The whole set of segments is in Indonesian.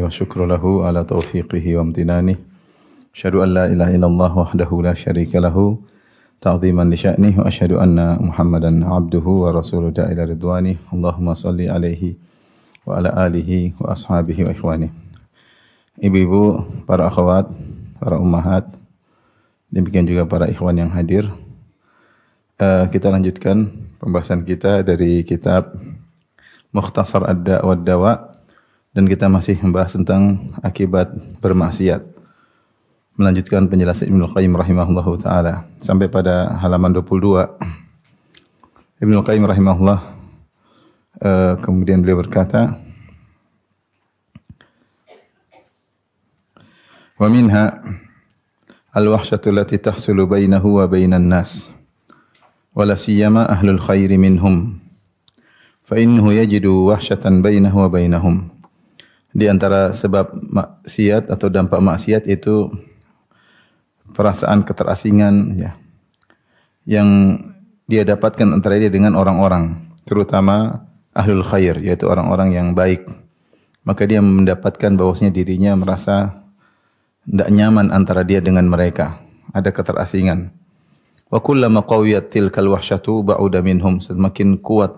وشكر له على توفيقه وامتنانه أشهد أن لا إله إلا الله وحده لا شريك له تعظيما لشأنه وأشهد أن محمدا عبده ورسوله داعي إلى رضوانه اللهم صل عليه وعلى آله وأصحابه وإخوانه. Ibu-ibu, para akhwat, para ummahat, demikian juga para ikhwan yang hadir. Kita lanjutkan pembahasan kita dari kitab Mukhtasar Ad-Da' wad-Dawa, dan kita masih membahas tentang akibat bermaksiat. Melanjutkan penjelasan Ibnu Qayyim rahimahullahu taala sampai pada halaman 22. Ibnu Qayyim rahimahullah kemudian beliau berkata, wa minha al-wahsyatu allati tahsulu bainahu wa bainan nas wa la siyama ahlul khairi minhum fa innahu yajidu wahsyatan bainahu wa bainahum. Di antara sebab maksiat atau dampak maksiat itu perasaan keterasingan ya, yang dia dapatkan antara dia dengan orang-orang, terutama ahlul khair, yaitu orang-orang yang baik. Maka dia mendapatkan bahwasanya dirinya merasa tidak nyaman antara dia dengan mereka, ada keterasingan. Wa kullama qawiyat tilkal wahsyatu ba'uda minhum, semakin kuat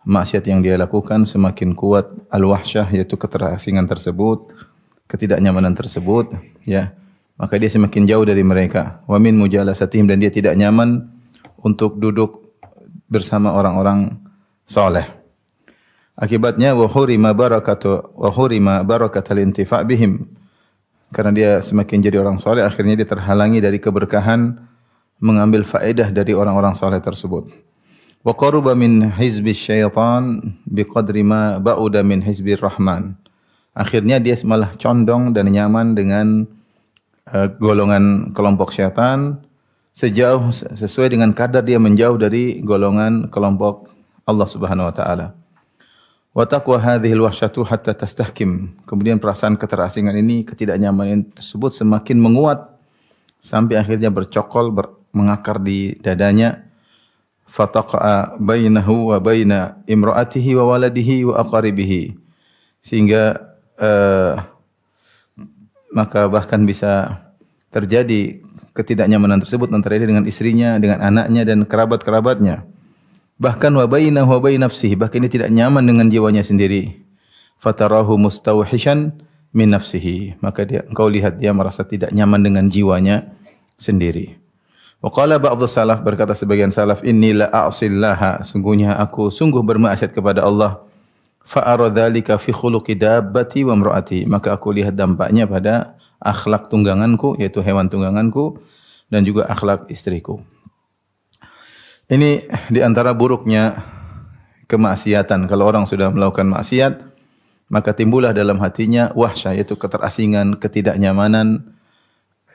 maksiat yang dia lakukan, semakin kuat al-wahsyah, yaitu keterasingan tersebut, ketidaknyamanan tersebut, ya. Maka dia semakin jauh dari mereka. Wa min mujalasatihim, dan dia tidak nyaman untuk duduk bersama orang-orang saleh. Akibatnya wa hurima barakatul intifa' bihim. Karena dia semakin jadi orang saleh, akhirnya dia terhalangi dari keberkahan mengambil faedah dari orang-orang saleh tersebut. Wa qaruba min hizbi syaitan biqadri ma ba'uda min hizbir rahman. Akhirnya dia malah condong dan nyaman dengan golongan kelompok syaitan sesuai dengan kadar dia menjauh dari golongan kelompok Allah Subhanahu wa taala. Wa taqwa hadhihi alwahsyatu hatta tastahkim. Kemudian perasaan keterasingan ini, ketidaknyamanan tersebut semakin menguat sampai akhirnya bercokol, mengakar di dadanya. Fataqa bainahu wa baina imraatihi wa waladihi wa aqaribihi. Sehingga maka bahkan bisa terjadi ketidaknyamanan tersebut antara dia dengan istrinya, dengan anaknya dan kerabat-kerabatnya. Bahkan wa bainahu wa bain nafsihi, bahkan dia tidak nyaman dengan jiwanya sendiri. Fatarahu mustawhishan min nafsihi, maka engkau lihat dia merasa tidak nyaman dengan jiwanya sendiri. Wa qala ba'dhu salaf, berkata sebagian salaf, inni la a'sillaha, sungguhnya aku sungguh bermaksiat kepada Allah. Fa ara dzalika fi khuluqi dabbati wa imraati, maka aku lihat dampaknya pada akhlak tungganganku, yaitu hewan tungganganku, dan juga akhlak istriku. Ini di antara buruknya kemaksiatan. Kalau orang sudah melakukan maksiat, maka timbullah dalam hatinya wahsyah, yaitu keterasingan, ketidaknyamanan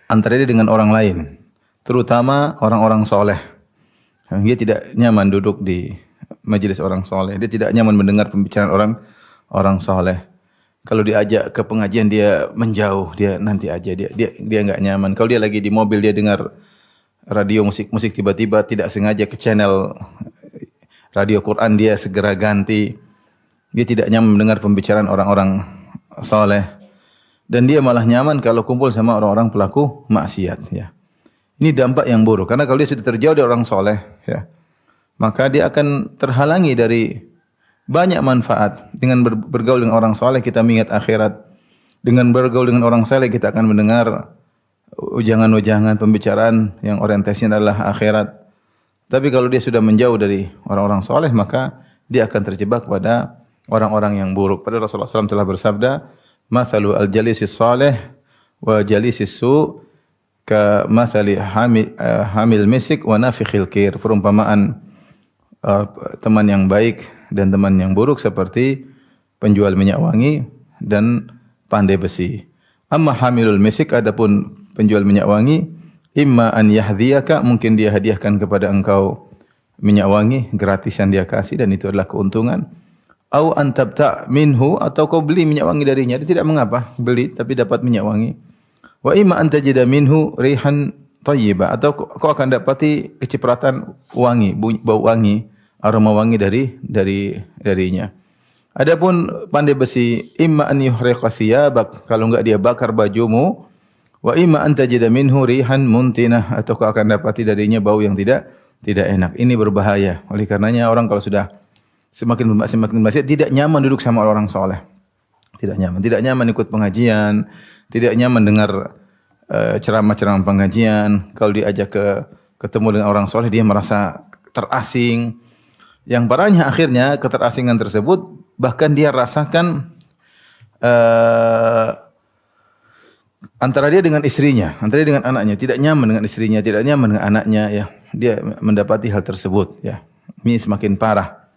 antara dia dengan orang lain, terutama orang-orang soleh. Dia tidak nyaman duduk di majelis orang soleh. Dia tidak nyaman mendengar pembicaraan orang soleh. Kalau diajak ke pengajian dia menjauh, dia nanti aja, dia enggak nyaman. Kalau dia lagi di mobil, dia dengar radio musik tiba-tiba tidak sengaja ke channel radio Quran, dia segera ganti. Dia tidak nyaman mendengar pembicaraan orang-orang saleh, dan dia malah nyaman kalau kumpul sama orang-orang pelaku maksiat, ya. Ini dampak yang buruk, karena kalau dia sudah terjauh dari orang saleh, ya, maka dia akan terhalangi dari banyak manfaat. Dengan bergaul dengan orang saleh kita mengingat akhirat. Dengan bergaul dengan orang saleh kita akan mendengar ujangan-ujangan pembicaraan yang orientasinya adalah akhirat. Tapi kalau dia sudah menjauh dari orang-orang saleh, maka dia akan terjebak pada orang-orang yang buruk. Padahal Rasulullah SAW telah bersabda, "Mathalu al-jalisis salih wa jalisis su ka mathali hamil misik wa nafikhil kir." Perumpamaan teman yang baik dan teman yang buruk seperti penjual minyak wangi dan pandai besi. Amma hamilul misik, adapun penjual minyak wangi, imma an yahdhiyaka, mungkin dia hadiahkan kepada engkau minyak wangi gratis yang dia kasih, dan itu adalah keuntungan. Au an tabta minhu, atau kau beli minyak wangi darinya, dia tidak mengapa beli tapi dapat minyak wangi. Wa imma an tajida minhu rihan thayyibah, atau kau akan dapati kecipratan wangi, bau wangi, aroma wangi darinya. Adapun pandai besi, imma an yuhriqa thiyabak, kalau enggak dia bakar bajumu, wa imma an tajida minhu rihan muntinah, atau kau akan dapati darinya bau yang tidak enak. Ini berbahaya. Oleh karenanya orang kalau sudah semakin maksiat tidak nyaman duduk sama orang soleh. Tidak nyaman ikut pengajian, tidak nyaman dengar ceramah-ceramah pengajian. Kalau diajak ketemu dengan orang soleh dia merasa terasing. Yang parahnya akhirnya keterasingan tersebut bahkan dia rasakan antara dia dengan istrinya, antara dia dengan anaknya, tidak nyaman dengan istrinya, tidak nyaman dengan anaknya, ya. Dia mendapati hal tersebut, ya. Ini semakin parah.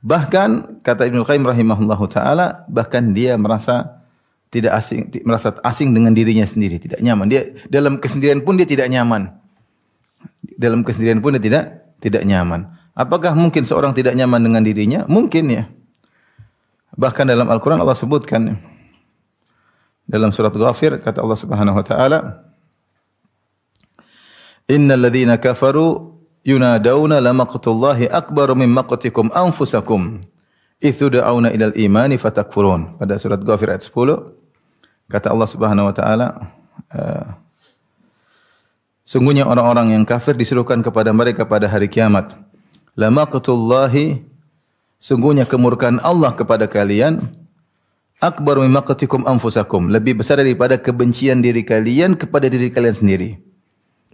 Bahkan kata Ibnu Qayyim rahimahullahu taala, bahkan dia merasa tidak asing, merasa asing dengan dirinya sendiri, tidak nyaman. Dia dalam kesendirian pun dia tidak nyaman. Dalam kesendirian pun dia tidak nyaman. Apakah mungkin seorang tidak nyaman dengan dirinya? Mungkin, ya. Bahkan dalam Al-Quran Allah sebutkan dalam surat Ghafir kata Allah Subhanahu wa taala, innal ladzina kafaru yunadawna lamaqtullahi akbaru min maqtikum anfusakum idzu'auna ilal imani fatakfurun. Pada surat Ghafir ayat 10 kata Allah Subhanahu wa taala, sungguhnya orang-orang yang kafir disuruhkan kepada mereka pada hari kiamat, lamaqtullahi, sungguhnya kemurkaan Allah kepada kalian, akbar mimma qatikum anfusakum, lebih besar daripada kebencian diri kalian kepada diri kalian sendiri.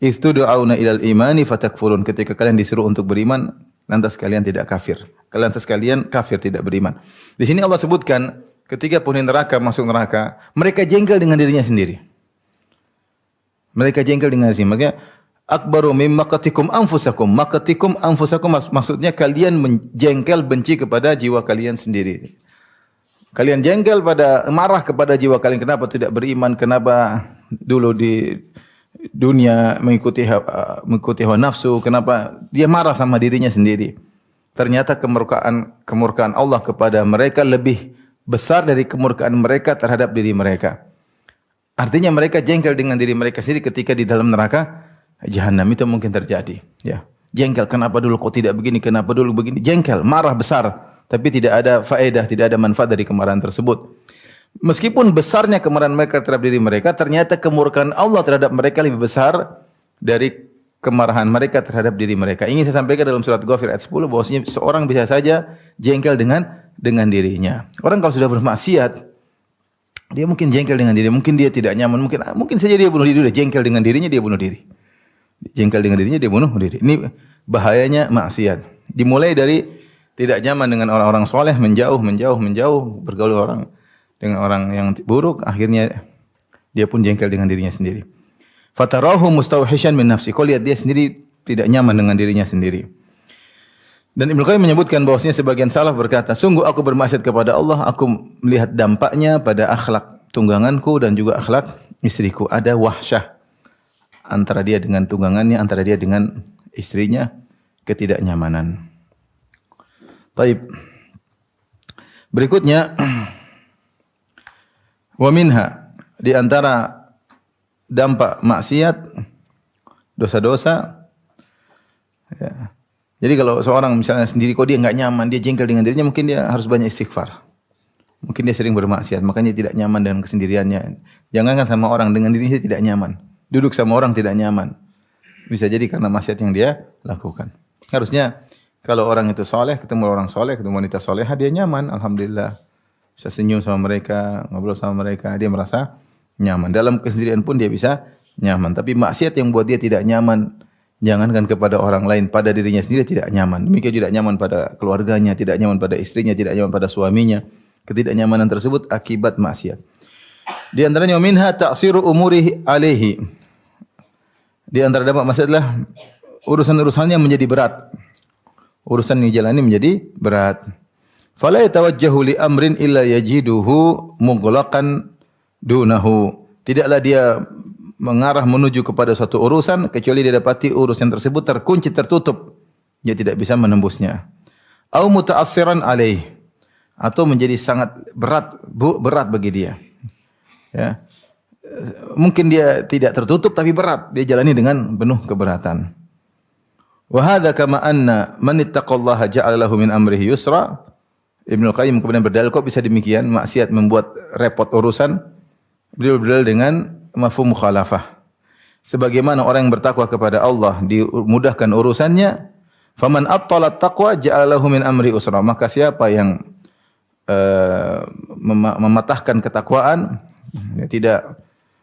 Istudu'auna ilal imani fatakfurun, ketika kalian disuruh untuk beriman lantas kalian tidak kafir. Lantas kalian kafir, tidak beriman. Di sini Allah sebutkan ketika penghuni neraka masuk neraka, mereka jengkel dengan dirinya sendiri. Mereka jengkel dengan dirinya. Makanya akbaru mimma qatikum anfusakum. Maqatikum anfusakum maksudnya kalian menjengkel, benci kepada jiwa kalian sendiri. Kalian jengkel marah kepada jiwa kalian. Kenapa tidak beriman? Kenapa dulu di dunia mengikuti hawa nafsu? Kenapa dia marah sama dirinya sendiri? Ternyata kemurkaan Allah kepada mereka lebih besar dari kemurkaan mereka terhadap diri mereka. Artinya mereka jengkel dengan diri mereka sendiri ketika di dalam neraka Jahannam. Itu mungkin terjadi, ya. Jengkel, kenapa dulu kok tidak begini, kenapa dulu begini, jengkel, marah besar, tapi tidak ada faedah, tidak ada manfaat dari kemarahan tersebut. Meskipun besarnya kemarahan mereka terhadap diri mereka, ternyata kemurkaan Allah terhadap mereka lebih besar dari kemarahan mereka terhadap diri mereka. Ingin saya sampaikan dalam surat Ghafir ayat 10 bahwasanya seorang bisa saja jengkel dengan dirinya. Orang kalau sudah bermaksiat, dia mungkin jengkel dengan diri, mungkin dia tidak nyaman, mungkin saja dia bunuh diri, jengkel dengan dirinya dia bunuh diri. Jengkel dengan dirinya dia bunuh diri. Ini bahayanya maksiat. Dimulai dari tidak nyaman dengan orang-orang soleh, menjauh, bergaul dengan orang yang buruk, akhirnya dia pun jengkel dengan dirinya sendiri. Fatarahu mustawhishan min nafsi. Kau lihat dia sendiri tidak nyaman dengan dirinya sendiri. Dan Ibnu Qayyim menyebutkan bahwasanya sebagian salaf berkata, sungguh aku bermaksiat kepada Allah, aku melihat dampaknya pada akhlak tungganganku dan juga akhlak istriku. Ada wahsyah antara dia dengan tunggangannya, antara dia dengan istrinya, ketidaknyamanan. Taib. Berikutnya, wa minha, di antara dampak maksiat, dosa-dosa, ya. Jadi kalau seorang misalnya sendiri kok dia enggak nyaman, dia jengkel dengan dirinya, mungkin dia harus banyak istighfar. Mungkin dia sering bermaksiat, makanya tidak nyaman dengan kesendiriannya. Jangankan sama orang, dengan dirinya tidak nyaman. Duduk sama orang tidak nyaman. Bisa jadi karena maksiat yang dia lakukan. Harusnya kalau orang itu soleh, ketemu orang soleh, ketemu wanita soleha, dia nyaman. Alhamdulillah. Bisa senyum sama mereka, ngobrol sama mereka, dia merasa nyaman. Dalam kesendirian pun dia bisa nyaman. Tapi maksiat yang buat dia tidak nyaman, jangankan kepada orang lain, pada dirinya sendiri tidak nyaman. Demikian tidak nyaman pada keluarganya, tidak nyaman pada istrinya, tidak nyaman pada suaminya. Ketidaknyamanan tersebut akibat maksiat. Di antaranya minha ta'siru umurihi alaihi. Di antara dampak maksiat adalah urusan-urusannya menjadi berat. Urusan yang dijalani menjadi berat. Fala yatawajjahu li amrin illa yajiduhu mughlaqan dunahu. Tidaklah dia mengarah menuju kepada suatu urusan kecuali dia dapati urusan tersebut terkunci, tertutup. Dia tidak bisa menembusnya. Au muta'assiran alaih, atau menjadi sangat berat bagi dia. Ya. Mungkin dia tidak tertutup tapi berat, dia jalani dengan penuh keberatan. Wa hadza kama anna man ittaqallaha ja'ala lahu min amrihi yusra. Ibnu Qayyim kemudian berdalil, kok bisa demikian? Maksiat membuat repot urusan. Beliau berdalil dengan mafhum mukhalafah. Sebagaimana orang yang bertakwa kepada Allah dimudahkan urusannya, faman abtala taqwa ja'ala lahu min amri usra. Maka siapa yang mematahkan ketakwaan, ya,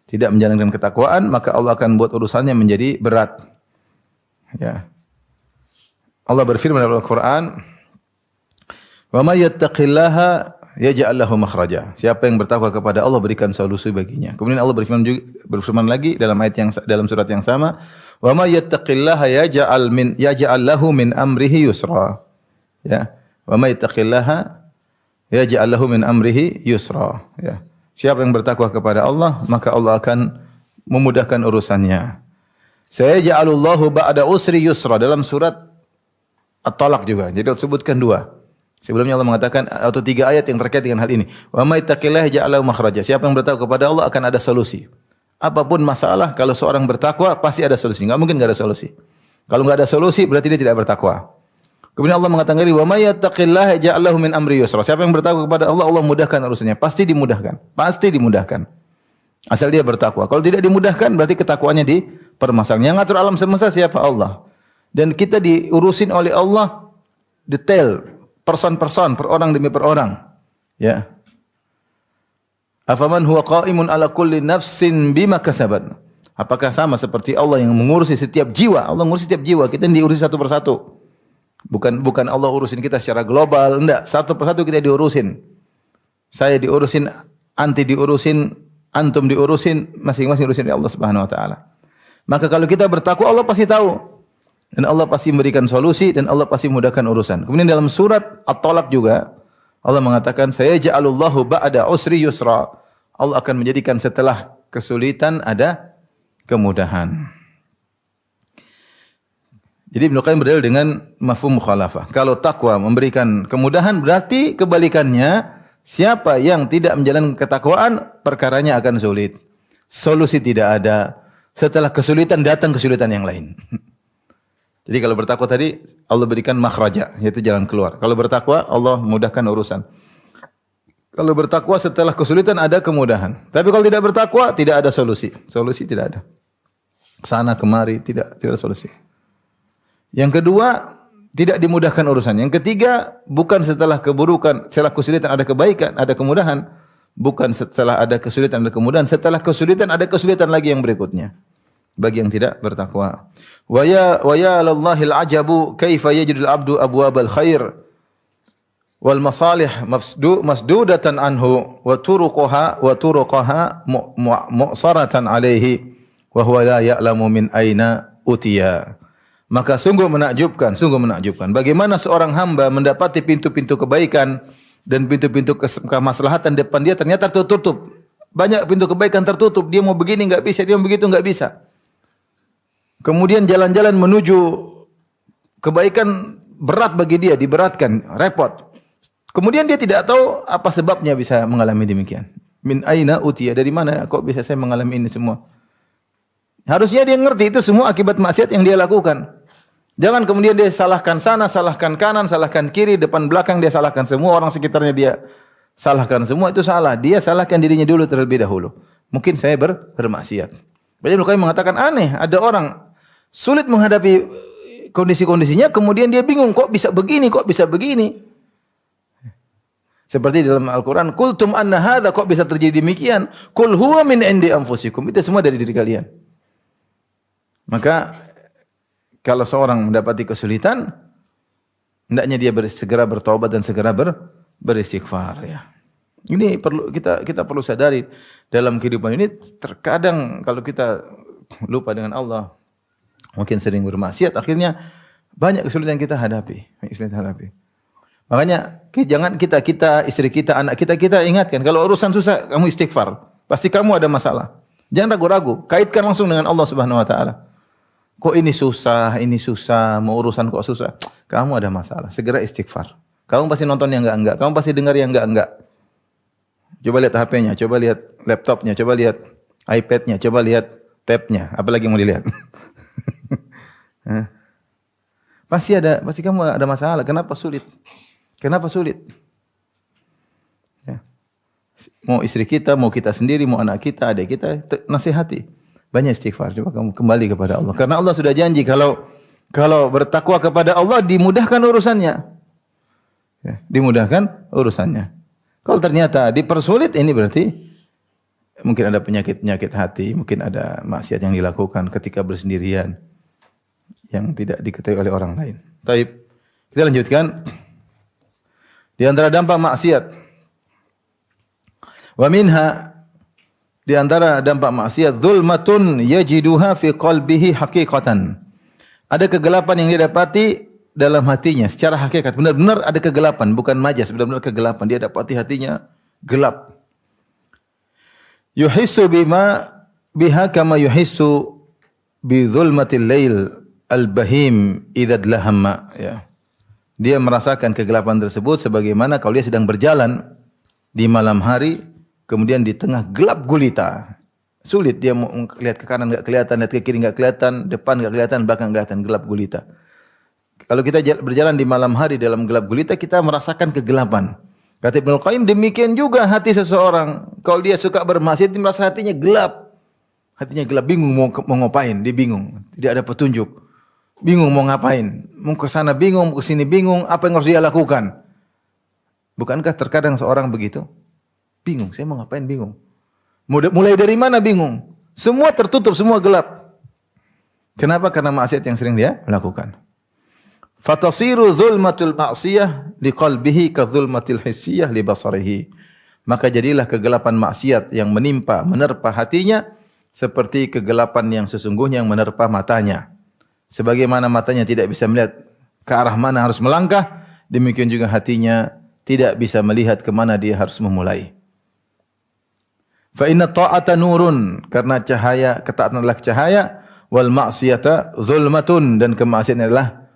tidak menjalankan ketakwaan, maka Allah akan buat urusannya menjadi berat. Ya. Allah berfirman dalam Al-Qur'an, "Wa may yattaqillaha yaj'al lahu makhraja." Siapa yang bertakwa kepada Allah, berikan solusi baginya. Kemudian Allah berfirman lagi dalam dalam surat yang sama, "Wa may yattaqillaha yaj'al lahu min amrihi yusra." Ya. "Wa may yattaqillaha yaj'al lahu min amrihi yusra." Ya. Siapa yang bertakwa kepada Allah, maka Allah akan memudahkan urusannya. Sayaj'alullahu ba'da usri yusra, dalam surat At-Talaq juga. Jadi disebutkan 2. Sebelumnya Allah mengatakan atau 3 ayat yang terkait dengan hal ini. Wa may yattaqillaha yaj'al lahu makhraja. Siapa yang bertakwa kepada Allah akan ada solusi. Apapun masalah, kalau seorang bertakwa pasti ada solusi. Enggak mungkin enggak ada solusi. Kalau enggak ada solusi berarti dia tidak bertakwa. Kemudian Allah mengatakan, "Wa may yattaqillaha yaj'al lahu min amri yusra." Siapa yang bertakwa kepada Allah, Allah mudahkan urusannya. Pasti dimudahkan. Pasti dimudahkan. Asal dia bertakwa. Kalau tidak dimudahkan berarti ketakwaannya dipermasalahan. Yang ngatur alam semesta siapa? Allah. Dan kita diurusin oleh Allah detail, person-person, per orang demi per orang. Ya. Afaman huwa qa'imun ala kulli nafsin bima kasabat. Apakah sama seperti Allah yang mengurusi setiap jiwa? Allah mengurusi setiap jiwa, kita diurusi satu persatu. Bukan Allah urusin kita secara global, enggak, satu persatu kita diurusin. Saya diurusin, anti diurusin, antum diurusin, masing-masing diurusin oleh Allah Subhanahu wa taala. Maka kalau kita bertakwa, Allah pasti tahu. Dan Allah pasti memberikan solusi dan Allah pasti memudahkan urusan. Kemudian dalam surat At-Talaq juga Allah mengatakan, "Sayaj'alullahu ba'da usri yusra." Allah akan menjadikan setelah kesulitan ada kemudahan. Jadi Ibnu Qayyim berdalil dengan mafhum mukhalafah. Kalau takwa memberikan kemudahan, berarti kebalikannya, siapa yang tidak menjalankan ketakwaan, perkaranya akan sulit. Solusi tidak ada. Setelah kesulitan datang kesulitan yang lain. Jadi kalau bertakwa tadi Allah berikan makhraja, yaitu jalan keluar. Kalau bertakwa Allah mudahkan urusan. Kalau bertakwa setelah kesulitan ada kemudahan. Tapi kalau tidak bertakwa tidak ada solusi. Solusi tidak ada. Sana kemari tidak ada solusi. Yang kedua, tidak dimudahkan urusan. Yang ketiga, bukan setelah keburukan, setelah kesulitan ada kebaikan, ada kemudahan. Bukan setelah ada kesulitan ada kemudahan, setelah kesulitan ada kesulitan lagi yang berikutnya. Bagi yang tidak bertakwa. Wa ya lallahil ajabu kaifa yajidul abdu abwabal khair wal masalih masdudatan anhu wa turuqaha mu'saratan alaihi wa huwa la ya'lamu min aina utiya. Maka sungguh menakjubkan bagaimana seorang hamba mendapati pintu-pintu kebaikan dan pintu-pintu kemaslahatan depan dia ternyata tertutup. Banyak pintu kebaikan tertutup, dia mau begini enggak bisa, dia mau begitu enggak bisa. Kemudian jalan-jalan menuju kebaikan berat bagi dia, diberatkan, repot. Kemudian dia tidak tahu apa sebabnya bisa mengalami demikian. Min aina utiya, dari mana kok bisa saya mengalami ini semua? Harusnya dia ngerti itu semua akibat maksiat yang dia lakukan. Jangan kemudian dia salahkan sana, salahkan kanan, salahkan kiri, depan belakang dia salahkan semua, orang sekitarnya dia salahkan semua, itu salah. Dia salahkan dirinya dulu terlebih dahulu. Mungkin saya bermaksiat. Banyak Ibnu mengatakan aneh, ada orang sulit menghadapi kondisi-kondisinya, kemudian dia bingung, kok bisa begini, kok bisa begini. Seperti dalam Al-Quran, "Qultum anna hadha," kok bisa terjadi demikian? "Qul huwa min indi anfusikum." Itu semua dari diri kalian. Maka kalau seorang mendapati kesulitan, hendaknya dia segera bertobat dan segera beristighfar, ya. Ini perlu kita perlu sadari dalam kehidupan ini. Terkadang kalau kita lupa dengan Allah, mungkin sering bermaksiat, akhirnya banyak kesulitan kita hadapi. Makanya jangan kita, istri kita, anak kita ingatkan, kalau urusan susah kamu istighfar. Pasti kamu ada masalah. Jangan ragu-ragu, kaitkan langsung dengan Allah Subhanahu wa taala. Kok ini susah, mau urusan kok susah. Kamu ada masalah, segera istighfar. Kamu pasti nonton yang enggak, kamu pasti dengar yang enggak. Coba lihat HP-nya, coba lihat laptopnya, coba lihat iPad-nya, coba lihat tab-nya, apalagi mau dilihat. Pasti kamu ada masalah. Kenapa sulit? mau istri kita, mau kita sendiri, mau anak kita, adik kita, nasihati. Banyak istighfar. Coba kamu kembali kepada Allah. Karena Allah sudah janji kalau bertakwa kepada Allah dimudahkan urusannya. Ya, dimudahkan urusannya. Kalau ternyata dipersulit, ini berarti mungkin ada penyakit hati, mungkin ada maksiat yang dilakukan ketika bersendirian yang tidak diketahui oleh orang lain. Taib. Kita lanjutkan. Di antara dampak maksiat. Wa minha, di antara dampak maksiat, zulmatun yajiduha fi qalbihi haqiqatan. Ada kegelapan yang dia dapati dalam hatinya secara hakikat. Benar-benar ada kegelapan, bukan majas, benar-benar kegelapan. Dia dapati hatinya gelap. Yuhissu biha kama yuhissu bi zulmatil lail al-bahim idza dlahamma, ya. Dia merasakan kegelapan tersebut sebagaimana kalau dia sedang berjalan di malam hari, kemudian di tengah gelap gulita. Sulit dia mau lihat ke kanan enggak kelihatan, lihat ke kiri enggak kelihatan, depan enggak kelihatan, belakang kelihatan, gelap gulita. Kalau kita berjalan di malam hari dalam gelap gulita, kita merasakan kegelapan. Kata Ibnu Qayyim, demikian juga hati seseorang. Kalau dia suka bermaksiat, dia merasa hatinya gelap. Hatinya gelap, bingung mau ngapain, dia bingung. Tidak ada petunjuk. Bingung mau ngapain. Mau ke sana bingung, mau ke sini bingung, apa yang harus dia lakukan? Bukankah terkadang seorang begitu? Bingung, saya mau ngapain bingung. Mulai dari mana bingung? Semua tertutup, semua gelap. Kenapa? Karena maksiat yang sering dia lakukan. Fatasiru zulmatul ma'siyah liqalbihi ka zulmatil hissiyah li basarihi. Maka jadilah kegelapan maksiat yang menerpa hatinya seperti kegelapan yang sesungguhnya yang menerpa matanya. Sebagaimana matanya tidak bisa melihat ke arah mana harus melangkah, demikian juga hatinya tidak bisa melihat ke mana dia harus memulai. Fa inna ta'ata nurun, karena cahaya, ketaatan adalah cahaya, wal ma'siyata zulmatun, dan kemaksiatan adalah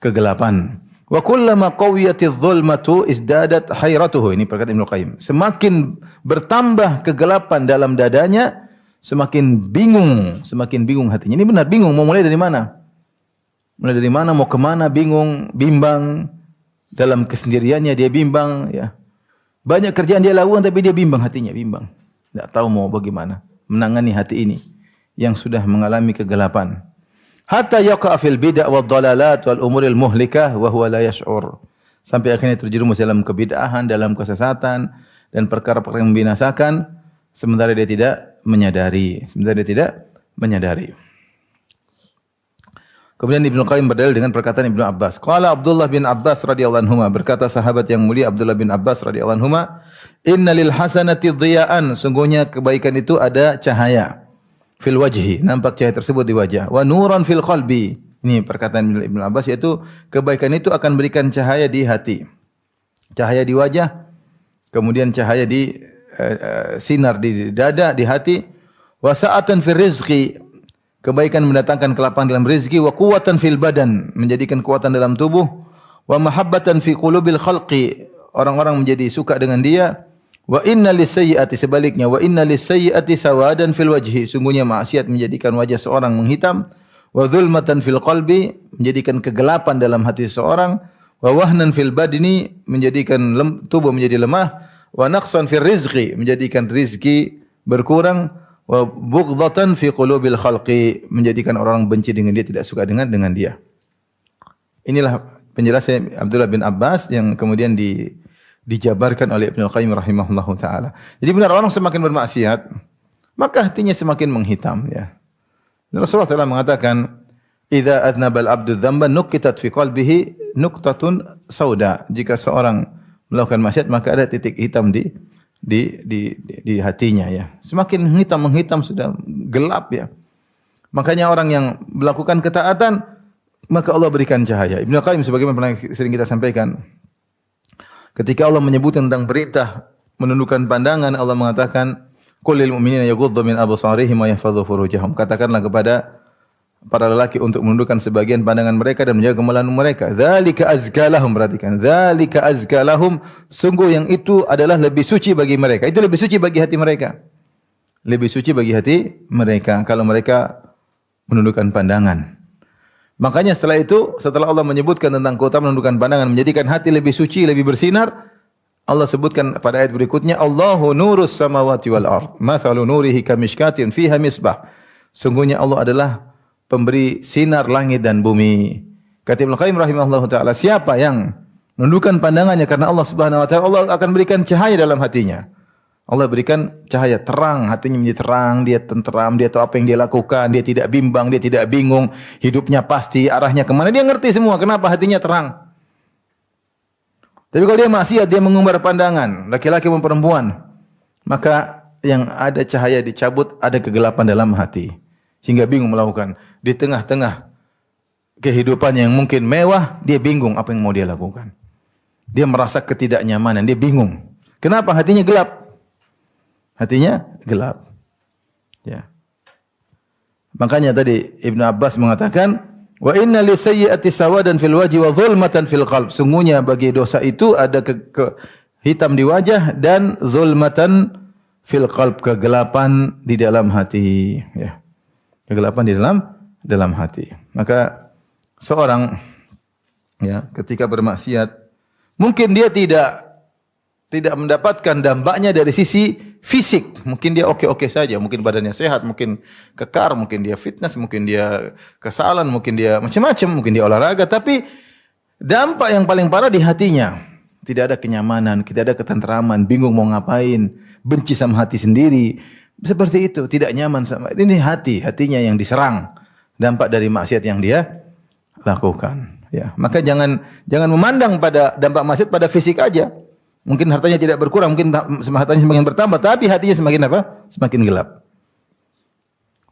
kegelapan. Wa kullama qawiyatiz zulmatu izdadat hayratuhu. Ini perkataan Ibnu Qayyim. Semakin bertambah kegelapan dalam dadanya, semakin bingung hatinya. Ini benar bingung, mau mulai dari mana? Mulai dari mana, mau kemana, bingung, bimbang. Dalam kesendiriannya dia bimbang, ya. Banyak kerjaan dia lakukan tapi dia bimbang hatinya, bimbang. Tidak tahu mau bagaimana menangani hati ini yang sudah mengalami kegelapan. Hatta yaqa fil bid'ah wad dalalat wal umuril muhlikah wa huwa la yash'ur. Sampai akhirnya terjerumus dalam kebid'ahan, dalam kesesatan dan perkara-perkara yang membinasakan sementara dia tidak menyadari. Kemudian Ibnu Qayyim berdalil dengan perkataan Ibnu Abbas. Qala Abdullah bin Abbas radhiyallahu anhuma, berkata sahabat yang mulia Abdullah bin Abbas radhiyallahu anhuma, "Innalil hasanati dhiya'an", sungguhnya kebaikan itu ada cahaya. Fil wajhi, nampak cahaya tersebut di wajah. Wa nuran fil qalbi. Ini perkataan Ibnu Abbas, yaitu kebaikan itu akan berikan cahaya di hati. Cahaya di wajah, kemudian cahaya di sinar di dada, di hati. Wa sa'atan fil rizqi, kebaikan mendatangkan kelapangan dalam rezeki. Wa quwwatan fil badan, menjadikan kekuatan dalam tubuh. Wa mahabbatan fi qulubil khalqi, orang-orang menjadi suka dengan dia. Wa inna lisayyi'ati, sebaliknya, wa inna lisayyi'ati sawadan fil wajhi, sungguhnya maksiat menjadikan wajah seorang menghitam. Wa dhulmatan fil qalbi, menjadikan kegelapan dalam hati seseorang. Wa wahnan fil badni, menjadikan tubuh menjadi lemah. Wa naqsan fil rizqi, menjadikan rizki berkurang. Wa bughdatan fi qulubil khalqi, menjadikan orang benci dengan dia, tidak suka dengan dia. Inilah penjelasan Abdullah bin Abbas yang kemudian dijabarkan oleh Ibnu Qayyim rahimahullahu taala. Jadi benar, orang semakin bermaksiat, maka hatinya semakin menghitam, ya. Rasulullah telah mengatakan, "Idza adnaba al-'abdu dzamban nuqitat fi qalbihi nuqtatun sauda." Jika seorang melakukan maksiat, maka ada titik hitam di hatinya, ya. Semakin menghitam sudah gelap, ya. Makanya orang yang melakukan ketaatan, maka Allah berikan cahaya. Ibnu Qayyim sebagaimana pernah sering kita sampaikan, ketika Allah menyebut tentang perintah menundukkan pandangan, Allah mengatakan, "Qul lil mu'minina yaghuddu min absarihim wa yahfadhu furujahum." Katakanlah kepada para lelaki untuk menundukkan sebagian pandangan mereka dan menjaga kemaluan mereka. Dzalika azka lahum, perhatikan. Dzalika azka lahum, sungguh yang itu adalah lebih suci bagi mereka. Itu lebih suci bagi hati mereka. Lebih suci bagi hati mereka kalau mereka menundukkan pandangan. Makanya setelah itu, setelah Allah menyebutkan tentang keutamaan menundukkan pandangan, menjadikan hati lebih suci, lebih bersinar, Allah sebutkan pada ayat berikutnya, Allahu nurus samawati wal ard. Mathalu nurihi kamishkatin fiha misbah. Sungguhnya Allah adalah pemberi sinar langit dan bumi. Kata Ibnu Qayyim rahimahullahu taala, siapa yang menundukkan pandangannya karena Allah Subhanahu wa taala, Allah akan berikan cahaya dalam hatinya. Allah berikan cahaya terang, hatinya menjadi terang, dia tenteram, dia tahu apa yang dia lakukan, dia tidak bimbang, dia tidak bingung, hidupnya pasti, arahnya kemana, dia ngerti semua. Kenapa hatinya terang? Tapi kalau dia maksiat, dia mengumbar pandangan, laki-laki maupun perempuan, maka yang ada cahaya dicabut, ada kegelapan dalam hati, sehingga bingung melakukan. Di tengah-tengah kehidupan yang mungkin mewah, dia bingung apa yang mau dia lakukan. Dia merasa ketidaknyamanan, dia bingung. Kenapa? Hatinya gelap. Hatinya gelap. Ya. Makanya tadi Ibnu Abbas mengatakan, wa inna li sayyi'ati sawadan fil wajhi wa dhulmatan fil qalb. Sungguhnya bagi dosa itu ada hitam di wajah dan zulmatan fil qalb, kegelapan di dalam hati, ya. Kegelapan di dalam hati. Maka seorang, ya, ketika bermaksiat, mungkin dia tidak mendapatkan dampaknya dari sisi fisik. Mungkin dia oke-oke saja, mungkin badannya sehat, mungkin kekar, mungkin dia fitness, mungkin dia kesalan, mungkin dia macam-macam, mungkin dia olahraga, tapi dampak yang paling parah di hatinya. Tidak ada kenyamanan, tidak ada ketentraman, bingung mau ngapain, benci sama hati sendiri. Seperti itu, tidak nyaman sama. Ini hatinya yang diserang. Dampak dari maksiat yang dia lakukan. Ya, maka jangan memandang pada dampak maksiat pada fisik aja. Mungkin hartanya tidak berkurang, mungkin hartanya semakin bertambah, tapi hatinya semakin apa? Semakin gelap.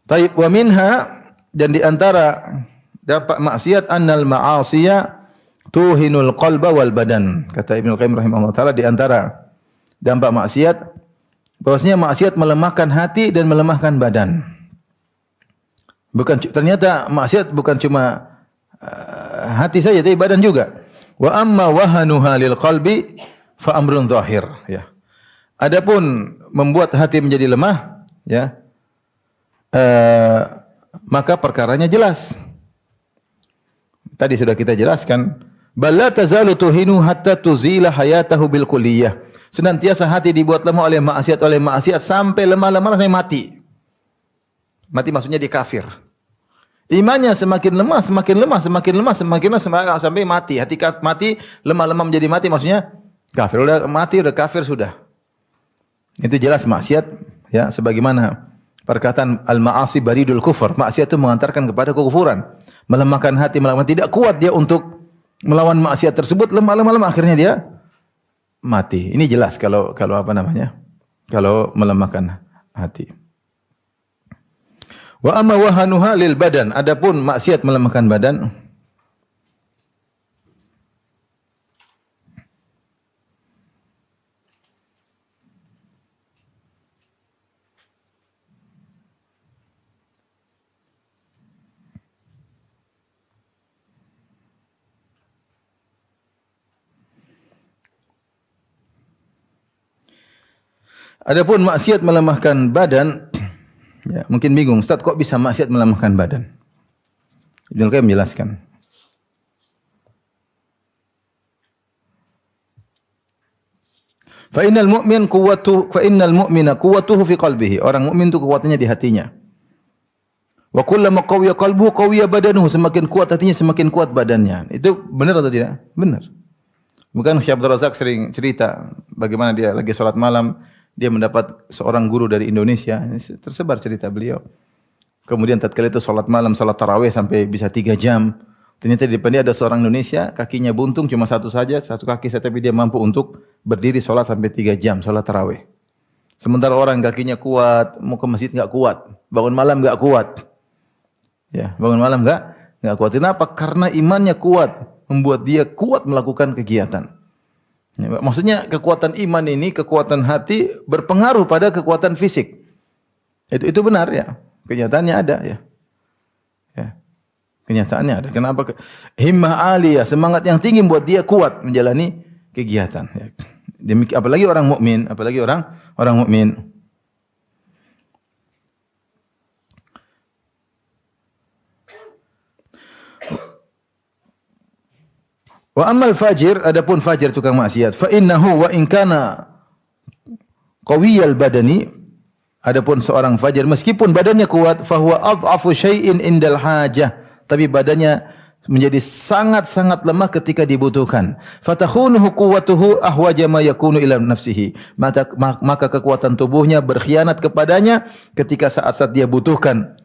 Taib wa minha, dan di antara dampak maksiat annal ma'asiya tuhinul qalba wal badan. Kata Ibnu Qayyim rahimahullah taala, di antara dampak maksiat bahwasanya maksiat melemahkan hati dan melemahkan badan. Ternyata maksiat bukan cuma hati saja, tapi badan juga. Wa amma wahanuha lil qalbi fa amrun zahir, ya. Adapun membuat hati menjadi lemah, ya, maka perkaranya jelas. Tadi sudah kita jelaskan, balla tazalu tuhinu hatta tuzila hayatahu bil kulliyah. Senantiasa hati dibuat lemah oleh maksiat sampai lemah-lemah sampai mati. Mati maksudnya dia kafir. Imannya semakin lemah sampai mati. Hati mati, lemah-lemah menjadi mati, maksudnya kafir. Udah mati, udah kafir sudah. Itu jelas maksiat, ya, sebagaimana perkataan al-ma'asi baridul kufur. Maksiat itu mengantarkan kepada kekufuran, melemahkan hati, tidak kuat dia untuk melawan maksiat tersebut, lemah akhirnya dia mati. Ini jelas kalau apa namanya? Kalau melemahkan hati. Wa amma wahanuha lil badan, adapun maksiat melemahkan badan, adapun maksiat melemahkan badan, ya, mungkin bingung, Ustaz, kok bisa maksiat melemahkan badan? Ibnu Qayyim menjelaskan. Fa innal mu'mina quwwatuhu fi qalbihi. Orang mukmin itu kekuatannya di hatinya. Wa kullama qawiya qalbuhu qawiya badanuhu. Semakin kuat hatinya, semakin kuat badannya. Itu benar atau tidak? Benar. Bukan Syekh Abdul Razak sering cerita bagaimana dia lagi salat malam, dia mendapat seorang guru dari Indonesia, tersebar cerita beliau. Kemudian tatkala itu salat malam, salat tarawih sampai bisa 3 jam. Ternyata di depan dia ada seorang Indonesia, kakinya buntung cuma satu saja, satu kaki saja, tapi dia mampu untuk berdiri salat sampai 3 jam salat tarawih. Sementara orang kakinya kuat, mau ke masjid enggak kuat, bangun malam enggak kuat. Ya, bangun malam enggak kuat. Kenapa? Karena imannya kuat, membuat dia kuat melakukan kegiatan. Ya, maksudnya kekuatan iman ini, kekuatan hati berpengaruh pada kekuatan fisik. Itu benar, ya. Kenyataannya ada, ya. Ya. Kenyataannya ada. Kenapa? Himmah aliyah, semangat yang tinggi buat dia kuat menjalani kegiatan. Ya. Apalagi orang mukmin, apalagi orang mukmin. Wa ammal fajir, adapun fajir tukang maksiat, fa innahu wa in kana qawiyal badani, adapun seorang fajir meskipun badannya kuat, fa huwa adhafu syai'in indal hajah, tapi badannya menjadi sangat-sangat lemah ketika dibutuhkan. Fatakhunuhu quwwatuhu ahwaja ma yakunu ila nafsihi. Maka kekuatan tubuhnya berkhianat kepadanya ketika saat-saat dia butuhkan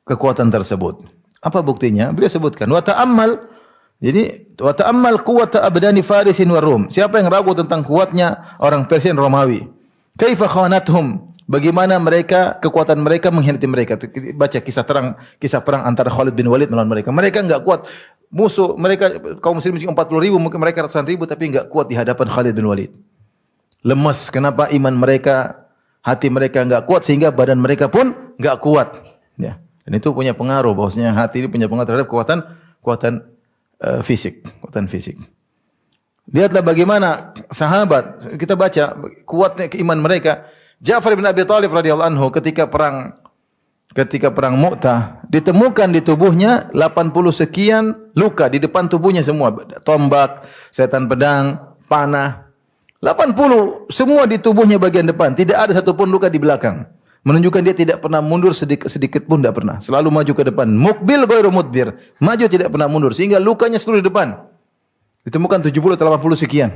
kekuatan tersebut. Apa buktinya? Beliau sebutkan wa ta'ammal. Jadi wa ta'ammal quwwata abdani Farisin wa Rum. Siapa yang ragu tentang kuatnya orang Persia dan Romawi? Kaifa khawanathum? Bagaimana mereka, kekuatan mereka mengkhianati mereka. Baca kisah perang antara Khalid bin Walid melawan mereka. Mereka enggak kuat. Musuh mereka kaum muslimin 40.000, mungkin mereka ratusan ribu tapi enggak kuat di hadapan Khalid bin Walid. Lemas. Kenapa? Iman mereka, hati mereka enggak kuat sehingga badan mereka pun enggak kuat. Ya. Dan itu punya pengaruh, bahwasanya hati ini punya pengaruh terhadap kekuatan fisik. Lihatlah bagaimana sahabat, kita baca kuatnya keiman mereka. Ja'far bin Abi Thalib radhiyallahu anhu ketika perang Mu'tah ditemukan di tubuhnya 80 sekian luka di depan tubuhnya semua, tombak, setan pedang, panah. 80 semua di tubuhnya bagian depan, tidak ada satupun luka di belakang. Menunjukkan dia tidak pernah mundur sedikit pun, tidak pernah. Selalu maju ke depan. Mukbil ghairu mudbir. Maju tidak pernah mundur sehingga lukanya seluruh di depan. Ditemukan 70 atau 80 sekian.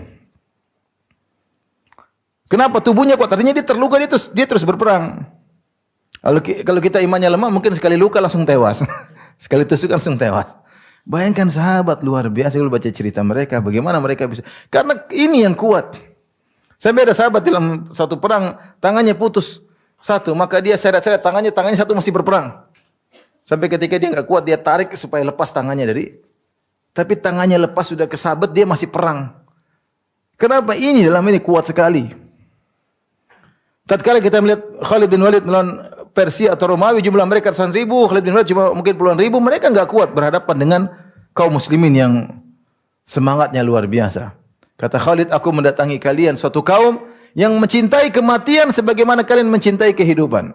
Kenapa? Tubuhnya kuat. Artinya dia terluka, dia terus berperang. Kalau kita imannya lemah, mungkin sekali luka langsung tewas. Sekali tusuk langsung tewas. Bayangkan sahabat luar biasa, kalau baca cerita mereka, bagaimana mereka bisa. Karena ini yang kuat. Sampai ada sahabat dalam satu perang, tangannya putus satu, maka dia seret-seret tangannya satu masih berperang. Sampai ketika dia enggak kuat, dia tarik supaya lepas tangannya tapi tangannya lepas sudah kesabet, dia masih perang. Kenapa? Ini dalam ini kuat sekali. Tatkala kita melihat Khalid bin Walid melawan Persia atau Romawi, jumlah mereka ratusan ribu, Khalid bin Walid cuma mungkin puluhan ribu, mereka enggak kuat berhadapan dengan kaum muslimin yang semangatnya luar biasa. Kata Khalid, aku mendatangi kalian suatu kaum yang mencintai kematian sebagaimana kalian mencintai kehidupan.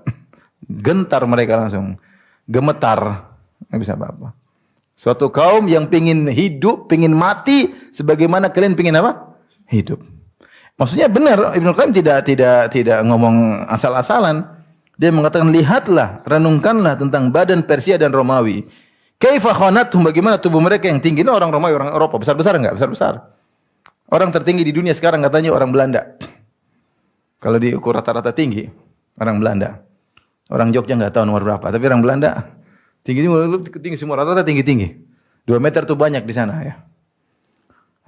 Gentar mereka langsung, gemetar, enggak bisa apa-apa. Suatu kaum yang pingin hidup, pingin mati sebagaimana kalian pingin apa? Hidup. Maksudnya benar, Ibnu Qayyim tidak ngomong asal-asalan. Dia mengatakan, lihatlah, renungkanlah tentang badan Persia dan Romawi. Kaifa khanathum, bagaimana tubuh mereka yang tinggi. Ini orang Romawi, orang Eropa, besar-besar enggak? Besar-besar. Orang tertinggi di dunia sekarang katanya orang Belanda. Kalau diukur rata-rata tinggi, orang Belanda. Orang Jogja enggak tahu nomor berapa, tapi orang Belanda tinggi semua, rata-rata tinggi. 2 meter tuh banyak di sana ya.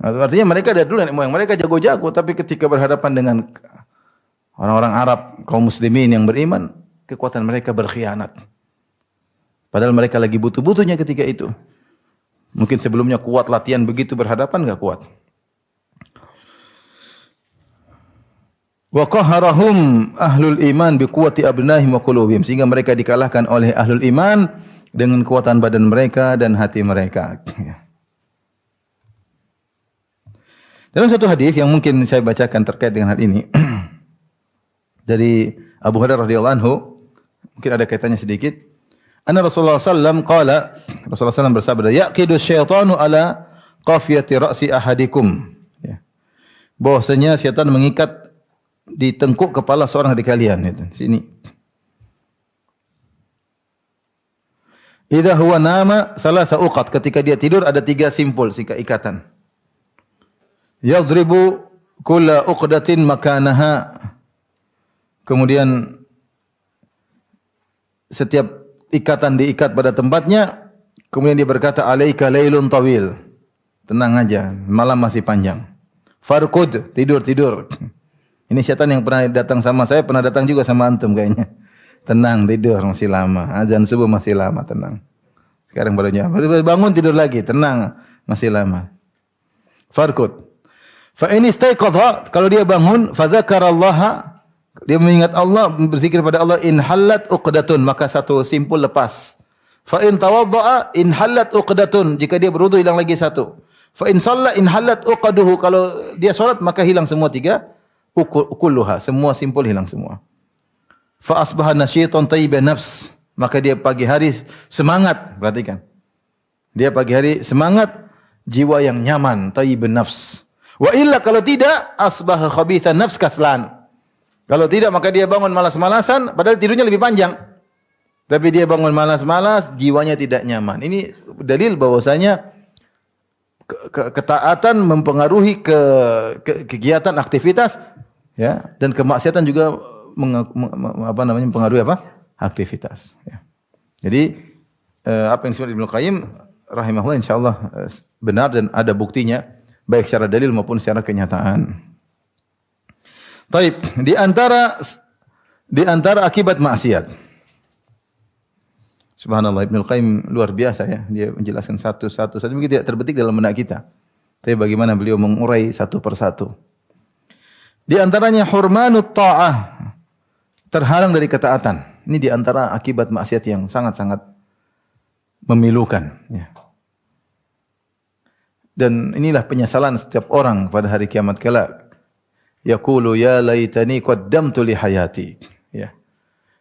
Artinya mereka dari dulu moyang mereka jago-jago, tapi ketika berhadapan dengan orang-orang Arab, kaum muslimin yang beriman, kekuatan mereka berkhianat. Padahal mereka lagi butuh-butuhnya ketika itu. Mungkin sebelumnya kuat, latihan begitu berhadapan enggak kuat. Wa qaharahum ahlul iman bi quwwati abnahim wa qulubihim, sehingga mereka dikalahkan oleh ahlul iman dengan kekuatan badan mereka dan hati mereka. Dalam satu hadis yang mungkin saya bacakan terkait dengan hal ini dari Abu Hurairah radhiyallahu anhu, mungkin ada kaitannya sedikit. Anna Rasulullah sallallahu qala, Rasulullah sallallahu bersabda, yaqidu syaitanu ala qafiyati ra'si ahadikum. Ya. Bahwasanya setan mengikat di tengkuk kepala seorang dari kalian itu. Sini. Idza huwa nama thalatha uqat, ketika dia tidur ada 3 simpul ikatan. Yadribu kulla uqdatin makanaha. Kemudian setiap ikatan diikat pada tempatnya, kemudian dia berkata alaika lailun tawil. Tenang aja, malam masih panjang. Farqud, tidur. Ini setan yang pernah datang sama saya, pernah datang juga sama antum kayaknya. Tenang, tidur masih lama. Azan subuh masih lama, tenang. Sekarang baru bangun tidur lagi, tenang, masih lama. Farqud. Fa in istaiqadha, kalau dia bangun, fa dzakarallaha, dia mengingat Allah, berzikir pada Allah, in halat uqdatun, maka satu simpul lepas. Fa in tawaddaa in halat uqdatun, jika dia berwudu hilang lagi satu. Fa in shalla in halat uqaduhu, kalau dia salat maka hilang semua 3 ukulluha, semua simpul hilang semua. Fa asbaha nasyitan tayyiban nafs, maka dia pagi hari semangat, perhatikan. Dia pagi hari semangat jiwa yang nyaman, thayyibun nafs. Wa illa kalau tidak asbaha khabithan nafs kaslan. Kalau tidak maka dia bangun malas-malasan padahal tidurnya lebih panjang. Tapi dia bangun malas-malas, jiwanya tidak nyaman. Ini dalil bahwasanya ketaatan mempengaruhi kegiatan aktivitas ya, dan kemaksiatan juga mempengaruhi aktivitas ya. Jadi apa yang disebut Ibnu Qayyim rahimahullah insyaallah benar dan ada buktinya baik secara dalil maupun secara kenyataan. Taib, di antara akibat maksiat. Subhanallah, Ibnu Qayyim luar biasa ya. Dia menjelaskan satu-satu mungkin tidak terbetik dalam benak kita. Tapi bagaimana beliau mengurai satu persatu. Di antaranya hurmanut ta'ah, terhalang dari ketaatan. Ini di antara akibat maksiat yang sangat-sangat memilukan ya. Dan inilah penyesalan setiap orang pada hari kiamat kelak. Yaqulu ya laitani qaddamtu li hayati. Ya.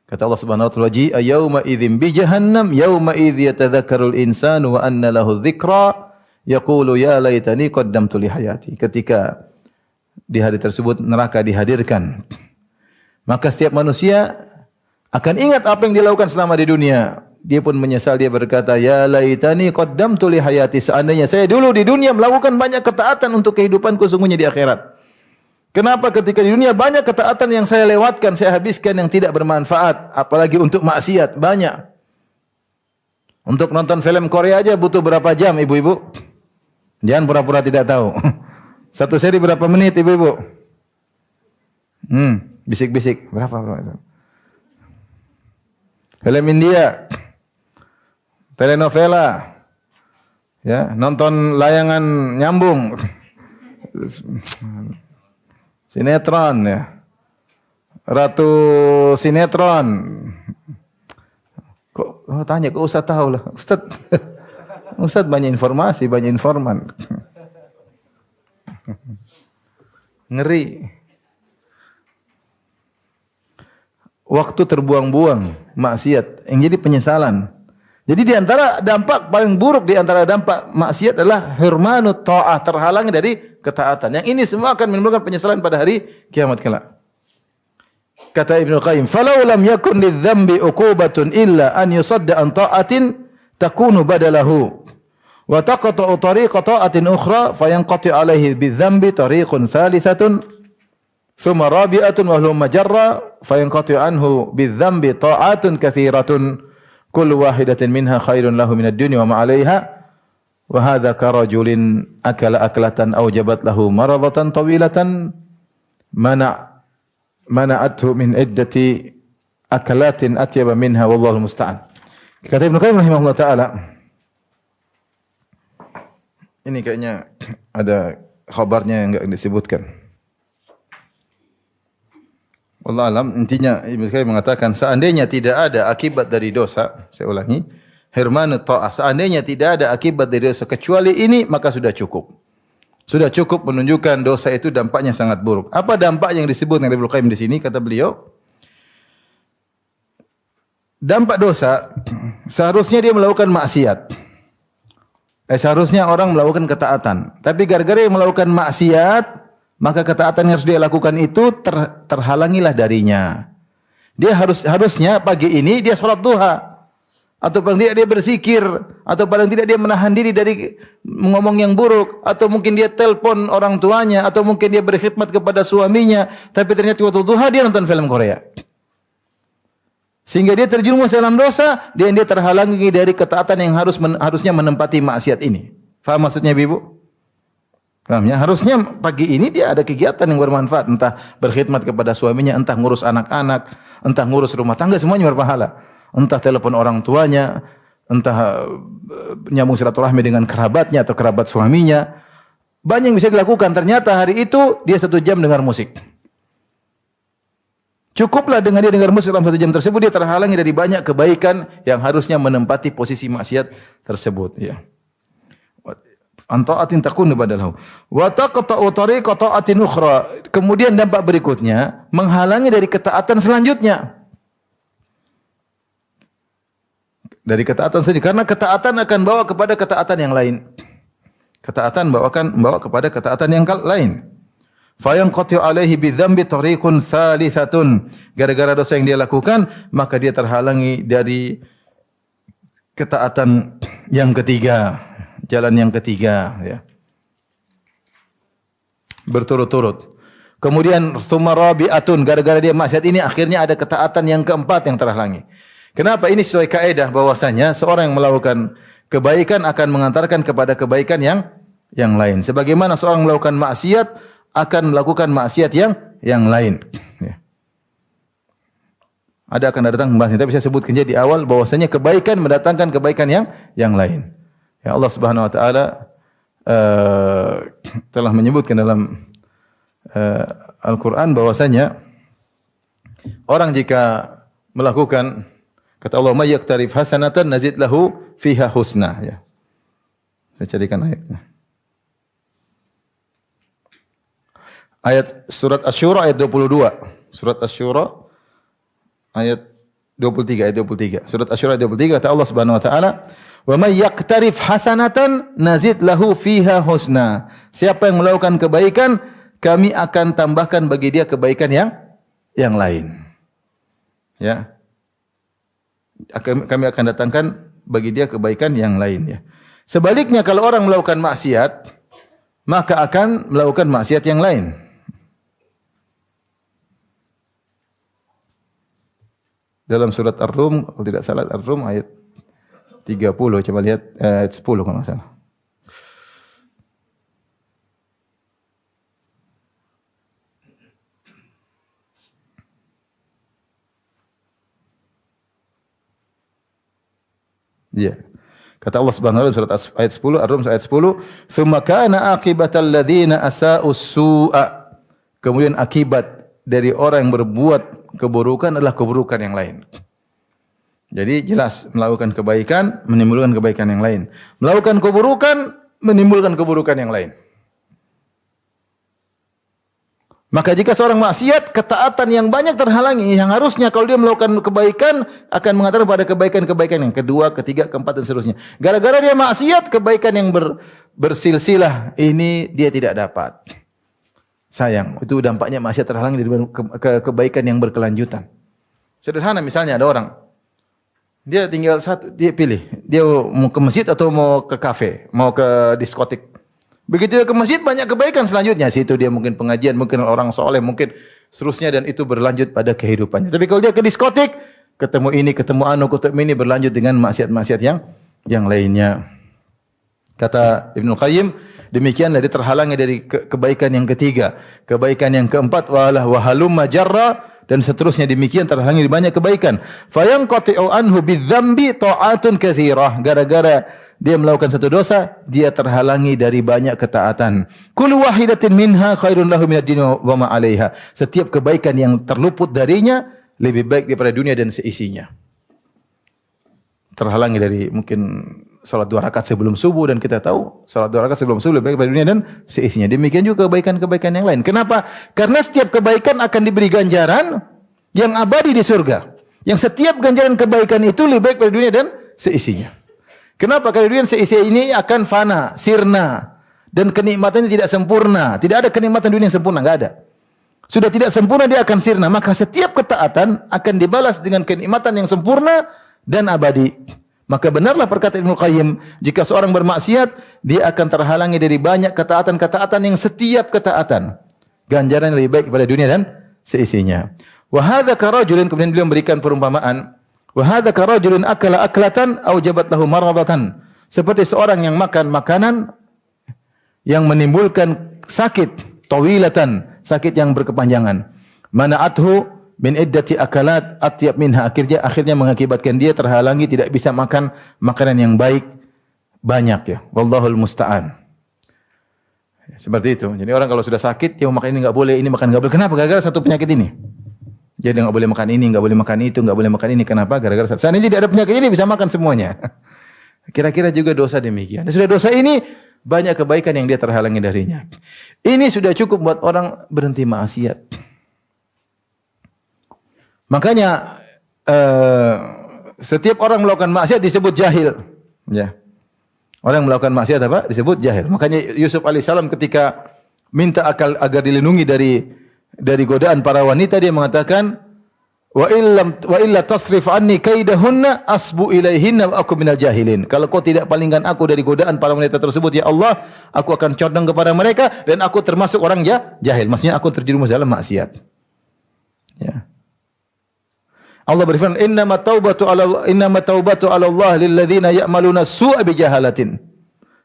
Kata Allah Subhanahu wa taala, "Ji'a yauma idzin bi jahannam, yauma idz yatadzakkarul insanu wa anna lahu dzikra, yaqulu ya laitani qaddamtu li hayati." Ketika di hari tersebut neraka dihadirkan, maka setiap manusia akan ingat apa yang dilakukan selama di dunia. Dia pun menyesal, dia berkata, "Ya laitani qaddamtu li hayati." Seandainya saya dulu di dunia melakukan banyak ketaatan untuk kehidupanku sungguhnya di akhirat. Kenapa ketika di dunia banyak ketaatan yang saya lewatkan, saya habiskan yang tidak bermanfaat, apalagi untuk maksiat banyak. Untuk nonton film Korea aja butuh berapa jam, ibu-ibu? Jangan pura-pura tidak tahu. Satu seri berapa menit, ibu-ibu? Bisik-bisik. Berapa itu? Film India, telenovela, ya, nonton layangan nyambung. Sinetron ya. Ratu sinetron. Kok tanya ke Ustaz tahu lah. Ustaz banyak informasi, banyak informan. Ngeri. Waktu terbuang-buang, maksiat yang jadi penyesalan. Jadi di antara dampak paling buruk di antara dampak maksiat adalah hurmanut ta'ah, terhalangi dari ketaatan. Yang ini semua akan menimbulkan penyesalan pada hari kiamat kelak. Kata Ibnu Qayyim, "Falau lam yakun lidz-dzambi uqubatun illa an yusadda an ta'atin takunu badalahu wa taqta'u tariqa ta'atin ukhra fayanqati 'alaihi bidz-dzambi tariqun thalitsatun thumma rabi'atun wa huwa majarra fayanqati 'anhu bidz-dzambi ta'atun katsiratun." Kullu wahidatin minha khairun lahu minad dunya wa ma 'alaiha wa hadza karajulin akala aklatan aujabat lahu maradatan tawilatan mana'athu min iddati akalatin atyaba minha wallahu musta'an. Kata Ibnu Qayyim rahimahullah taala, ini kayaknya ada khabarnya yang enggak disebutkan. Allah alam, intinya Ibnu Qayyim mengatakan seandainya tidak ada akibat dari dosa, saya ulangi, hurmanut ta'ah, seandainya tidak ada akibat dari dosa kecuali ini maka sudah cukup. Sudah cukup menunjukkan dosa itu dampaknya sangat buruk. Apa dampak yang disebut oleh Ibnu Qayyim di sini? Kata beliau, dampak dosa seharusnya dia melakukan maksiat. Seharusnya orang melakukan ketaatan, tapi gara-gara dia melakukan maksiat, maka ketaatan yang harus dia lakukan itu terhalangilah darinya. Dia harusnya pagi ini dia sholat duha, atau paling tidak dia berzikir, atau paling tidak dia menahan diri dari ngomong yang buruk, atau mungkin dia telepon orang tuanya, atau mungkin dia berkhidmat kepada suaminya, tapi ternyata waktu duha dia nonton film Korea. Sehingga dia terjerumus dalam dosa, dia terhalangi dari ketaatan yang harusnya menempati maksiat ini. Faham maksudnya Ibu? Ya, harusnya pagi ini dia ada kegiatan yang bermanfaat, entah berkhidmat kepada suaminya, entah ngurus anak-anak, entah ngurus rumah tangga, semuanya berpahala. Entah telepon orang tuanya, entah nyambung silaturahmi dengan kerabatnya atau kerabat suaminya. Banyak yang bisa dilakukan. Ternyata hari itu dia 1 jam dengar musik. Cukuplah dengan dia dengar musik dalam 1 jam tersebut, dia terhalangi dari banyak kebaikan yang harusnya menempati posisi maksiat tersebut. Ya. Anta'atin takunu badalahu wa taqta'u tariqa ta'atin ukhra. Kemudian dampak berikutnya menghalangi dari ketaatan selanjutnya. Dari ketaatan sendiri, karena ketaatan akan bawa kepada ketaatan yang lain. Ketaatan membawa kepada ketaatan yang lain. Fayanqati alaihi bidzambi tariqun tsalitsatun. Gara-gara dosa yang dia lakukan, maka dia terhalangi dari ketaatan yang ketiga, jalan yang ketiga, ya. Berturut-turut. Kemudian tsumma rabi'atun, gara-gara dia maksiat ini akhirnya ada ketaatan yang keempat yang terhalangi. Kenapa? Ini sesuai kaidah bahwasanya seorang yang melakukan kebaikan akan mengantarkan kepada kebaikan yang lain. Sebagaimana seorang melakukan maksiat akan melakukan maksiat yang lain. Ya. Ada akan datang membahasnya, tapi saya sebutkan di awal bahwasanya kebaikan mendatangkan kebaikan yang lain. Ya, Allah Subhanahu wa taala telah menyebutkan dalam Al-Qur'an bahwasanya orang jika melakukan, kata Allah, may yaktarif hasanatan nazid lahu fiha husna, ya. Saya carikan ayatnya. Ayat surat Asy-Syura ayat 22. Surat Asy-Syura ayat 23. Surat Asy-Syura ayat 23 kata Allah Subhanahu wa taala, "Wa may yaktarif hasanatan nazid lahu fiha husna." Siapa yang melakukan kebaikan, kami akan tambahkan bagi dia kebaikan yang lain. Ya. Kami akan datangkan bagi dia kebaikan yang lain, ya. Sebaliknya kalau orang melakukan maksiat, maka akan melakukan maksiat yang lain. Dalam surat Ar-Rum, kalau tidak salah Ar-Rum ayat 30, coba lihat ayat 10 kalau enggak salah. Iya. Kata Allah Subhanahu wa taala surat ayat 10, Ar-Rum ayat 10, "Tsumma kana aqibatal ladzina asa'us su'a." Kemudian akibat dari orang yang berbuat keburukan adalah keburukan yang lain. Jadi jelas melakukan kebaikan menimbulkan kebaikan yang lain. Melakukan keburukan menimbulkan keburukan yang lain. Maka jika seorang maksiat, ketaatan yang banyak terhalangi, yang harusnya kalau dia melakukan kebaikan akan mengantar pada kebaikan-kebaikan yang kedua, ketiga, keempat dan seterusnya. Gara-gara dia maksiat, kebaikan yang bersilsilah ini dia tidak dapat. Sayang, itu dampaknya maksiat terhalangi dari kebaikan yang berkelanjutan. Sederhana misalnya ada orang, dia tinggal satu, dia pilih, dia mau ke masjid atau mau ke kafe, mau ke diskotik. Begitu dia ke masjid banyak kebaikan selanjutnya. Situ dia mungkin pengajian, mungkin orang soleh, mungkin seterusnya dan itu berlanjut pada kehidupannya. Tapi kalau dia ke diskotik, ketemu ini, ketemu ini berlanjut dengan maksiat-maksiat yang lainnya. Kata Ibnu Qayyim, demikianlah dia terhalangi dari kebaikan yang ketiga, kebaikan yang keempat, wahalumma jarra dan seterusnya demikian terhalangi dari banyak kebaikan. Fayanqati'u anhu bidzambi ta'atun katsirah. Gara-gara dia melakukan satu dosa, dia terhalangi dari banyak ketaatan. Kullu wahidatin minha khairun lahu minad dunya wa ma 'alaiha. Setiap kebaikan yang terluput darinya lebih baik daripada dunia dan seisinya. Terhalangi dari mungkin salat 2 rakaat sebelum subuh, dan kita tahu salat 2 rakaat sebelum subuh lebih baik daripada dunia dan seisinya. Demikian juga kebaikan-kebaikan yang lain. Kenapa? Karena setiap kebaikan akan diberi ganjaran yang abadi di surga. Yang setiap ganjaran kebaikan itu lebih baik daripada dunia dan seisinya. Kenapa? Karena dunia seisi ini akan fana, sirna, dan kenikmatannya tidak sempurna. Tidak ada kenikmatan dunia yang sempurna, enggak ada. Sudah tidak sempurna dia akan sirna, maka setiap ketaatan akan dibalas dengan kenikmatan yang sempurna dan abadi. Maka benarlah perkataan Ibnu Qayyim, jika seorang bermaksiat, dia akan terhalangi dari banyak ketaatan-ketaatan yang setiap ketaatan ganjaran lebih baik pada dunia dan seisinya. Wa hadza karajulin, kemudian beliau memberikan perumpamaan, wa hadza karajulin akala aklatan aujabat lahu maradatan. Seperti seorang yang makan makanan yang menimbulkan sakit, tawilatan, sakit yang berkepanjangan. Mana'athu min iddati akalat atyab minha, akhirnya mengakibatkan dia terhalangi tidak bisa makan makanan yang baik banyak, ya. Wallahul musta'an. Seperti itu. Jadi orang kalau sudah sakit, dia makan ini enggak boleh, ini makan enggak boleh. Kenapa? Gara-gara satu penyakit ini. Jadi enggak boleh makan ini, enggak boleh makan itu, enggak boleh makan ini. Kenapa? Gara-gara satu. Seandainya tidak ada penyakit ini bisa makan semuanya. Kira-kira juga dosa demikian. Dan sudah dosa ini banyak kebaikan yang dia terhalangi darinya. Ini sudah cukup buat orang berhenti maksiat. Makanya setiap orang melakukan maksiat disebut jahil, ya. Orang yang melakukan maksiat apa? Disebut jahil. Makanya Yusuf alaihissalam ketika minta agar dilindungi dari godaan para wanita, dia mengatakan, wa illa tasrif anni kaidahunna asbu ilaihinna wa aku minal jahilin. Kalau kau tidak palingkan aku dari godaan para wanita tersebut, ya Allah, aku akan condong kepada mereka dan aku termasuk orang jahil. Maksudnya aku terjerumus dalam maksiat. Ya. Allah berfirman, innama taubatu 'ala Allah lil ladzina ya'maluna su'a bi jahalatin.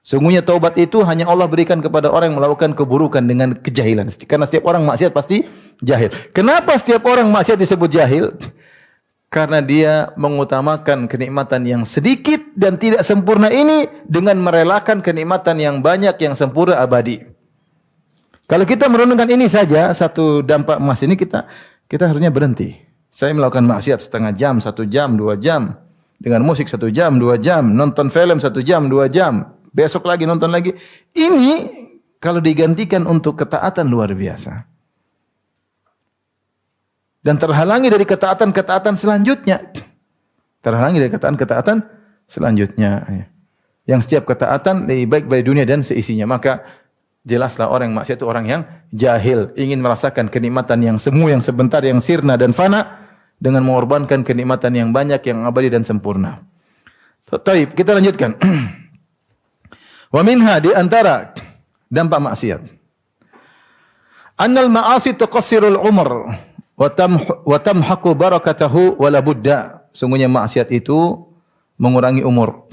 Sungguhnya taubat itu hanya Allah berikan kepada orang yang melakukan keburukan dengan kejahilan. Karena setiap orang maksiat pasti jahil. Kenapa setiap orang maksiat disebut jahil? Karena dia mengutamakan kenikmatan yang sedikit dan tidak sempurna ini dengan merelakan kenikmatan yang banyak yang sempurna abadi. Kalau kita merenungkan ini saja, satu dampak emas ini kita harusnya berhenti. Saya melakukan maksiat setengah jam, 1 jam, 2 jam. Dengan musik 1 jam, 2 jam. Nonton film 1 jam, 2 jam. Besok lagi nonton lagi. Ini kalau digantikan untuk ketaatan luar biasa. Dan terhalangi dari ketaatan-ketaatan selanjutnya. Terhalangi dari ketaatan-ketaatan selanjutnya. Yang setiap ketaatan lebih baik bagi dunia dan seisinya. Maka jelaslah orang yang maksiat itu orang yang jahil. Ingin merasakan kenikmatan yang semu, yang sebentar, yang sirna dan fana. Dengan mengorbankan kenikmatan yang banyak, yang abadi dan sempurna. Taib, kita lanjutkan. Wa minha, di antara dampak maksiat. Annal ma'asi tuqassirul umr wa tamhaqu barakatahu wa la budda. Sungguhnya maksiat itu mengurangi umur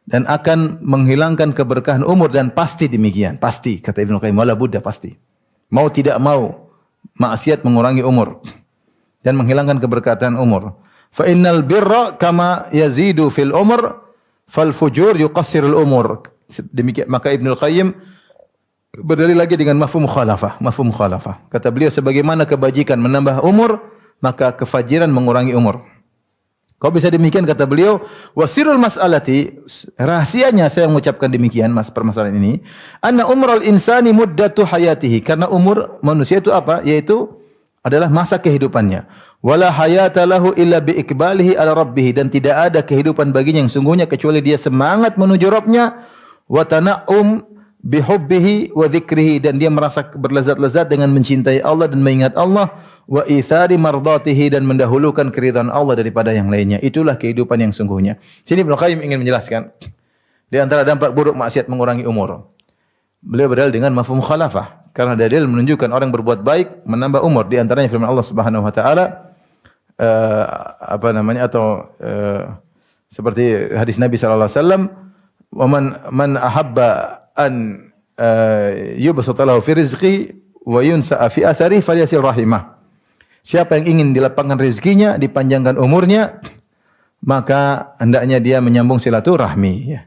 dan akan menghilangkan keberkahan umur, dan pasti demikian, pasti kata Ibnu Qayyim, wala budda, pasti. Mau tidak mau maksiat mengurangi umur dan menghilangkan keberkahan umur. Fa innal birra kama yazidu fil umr fal fujur yuqassirul umur. Demikian maka Ibnu Qayyim berdalil lagi dengan mafhum mukhalafah. Mafhum mukhalafah. Kata beliau, sebagaimana kebajikan menambah umur, maka kefajiran mengurangi umur. Kau bisa demikian, kata beliau, wasirul mas'alati, rahasianya saya mengucapkan demikian mas permasalahan ini, anna umral insani muddatu hayatihi, karena umur manusia itu apa? Yaitu adalah masa kehidupannya. Wala hayata lahu illa bi iqbalihi ala rabbih, dan tidak ada kehidupan baginya yang sungguhnya kecuali dia semangat menuju Rabbnya, wa tana'um bi hubbihi wa dzikrihi, dan dia merasa berlezat-lezat dengan mencintai Allah dan mengingat Allah, wa ithari mardatihi, dan mendahulukan keridhaan Allah daripada yang lainnya. Itulah kehidupan yang sungguhnya. Sini Ibnu Qayyim ingin menjelaskan di antara dampak buruk maksiat mengurangi umur. Beliau berdalil dengan mafhum mukhalafah, karena dalil menunjukkan orang berbuat baik menambah umur. Di antaranya firman Allah Subhanahu wa taala seperti hadis Nabi sallallahu alaihi wasallam, "Wa man ahabba an yubsata lahu fi rizqi wa yunsa'a fi athari falyasil rahimah." Siapa yang ingin dilapangkan rezekinya, dipanjangkan umurnya, maka hendaknya dia menyambung silaturahmi. Ya.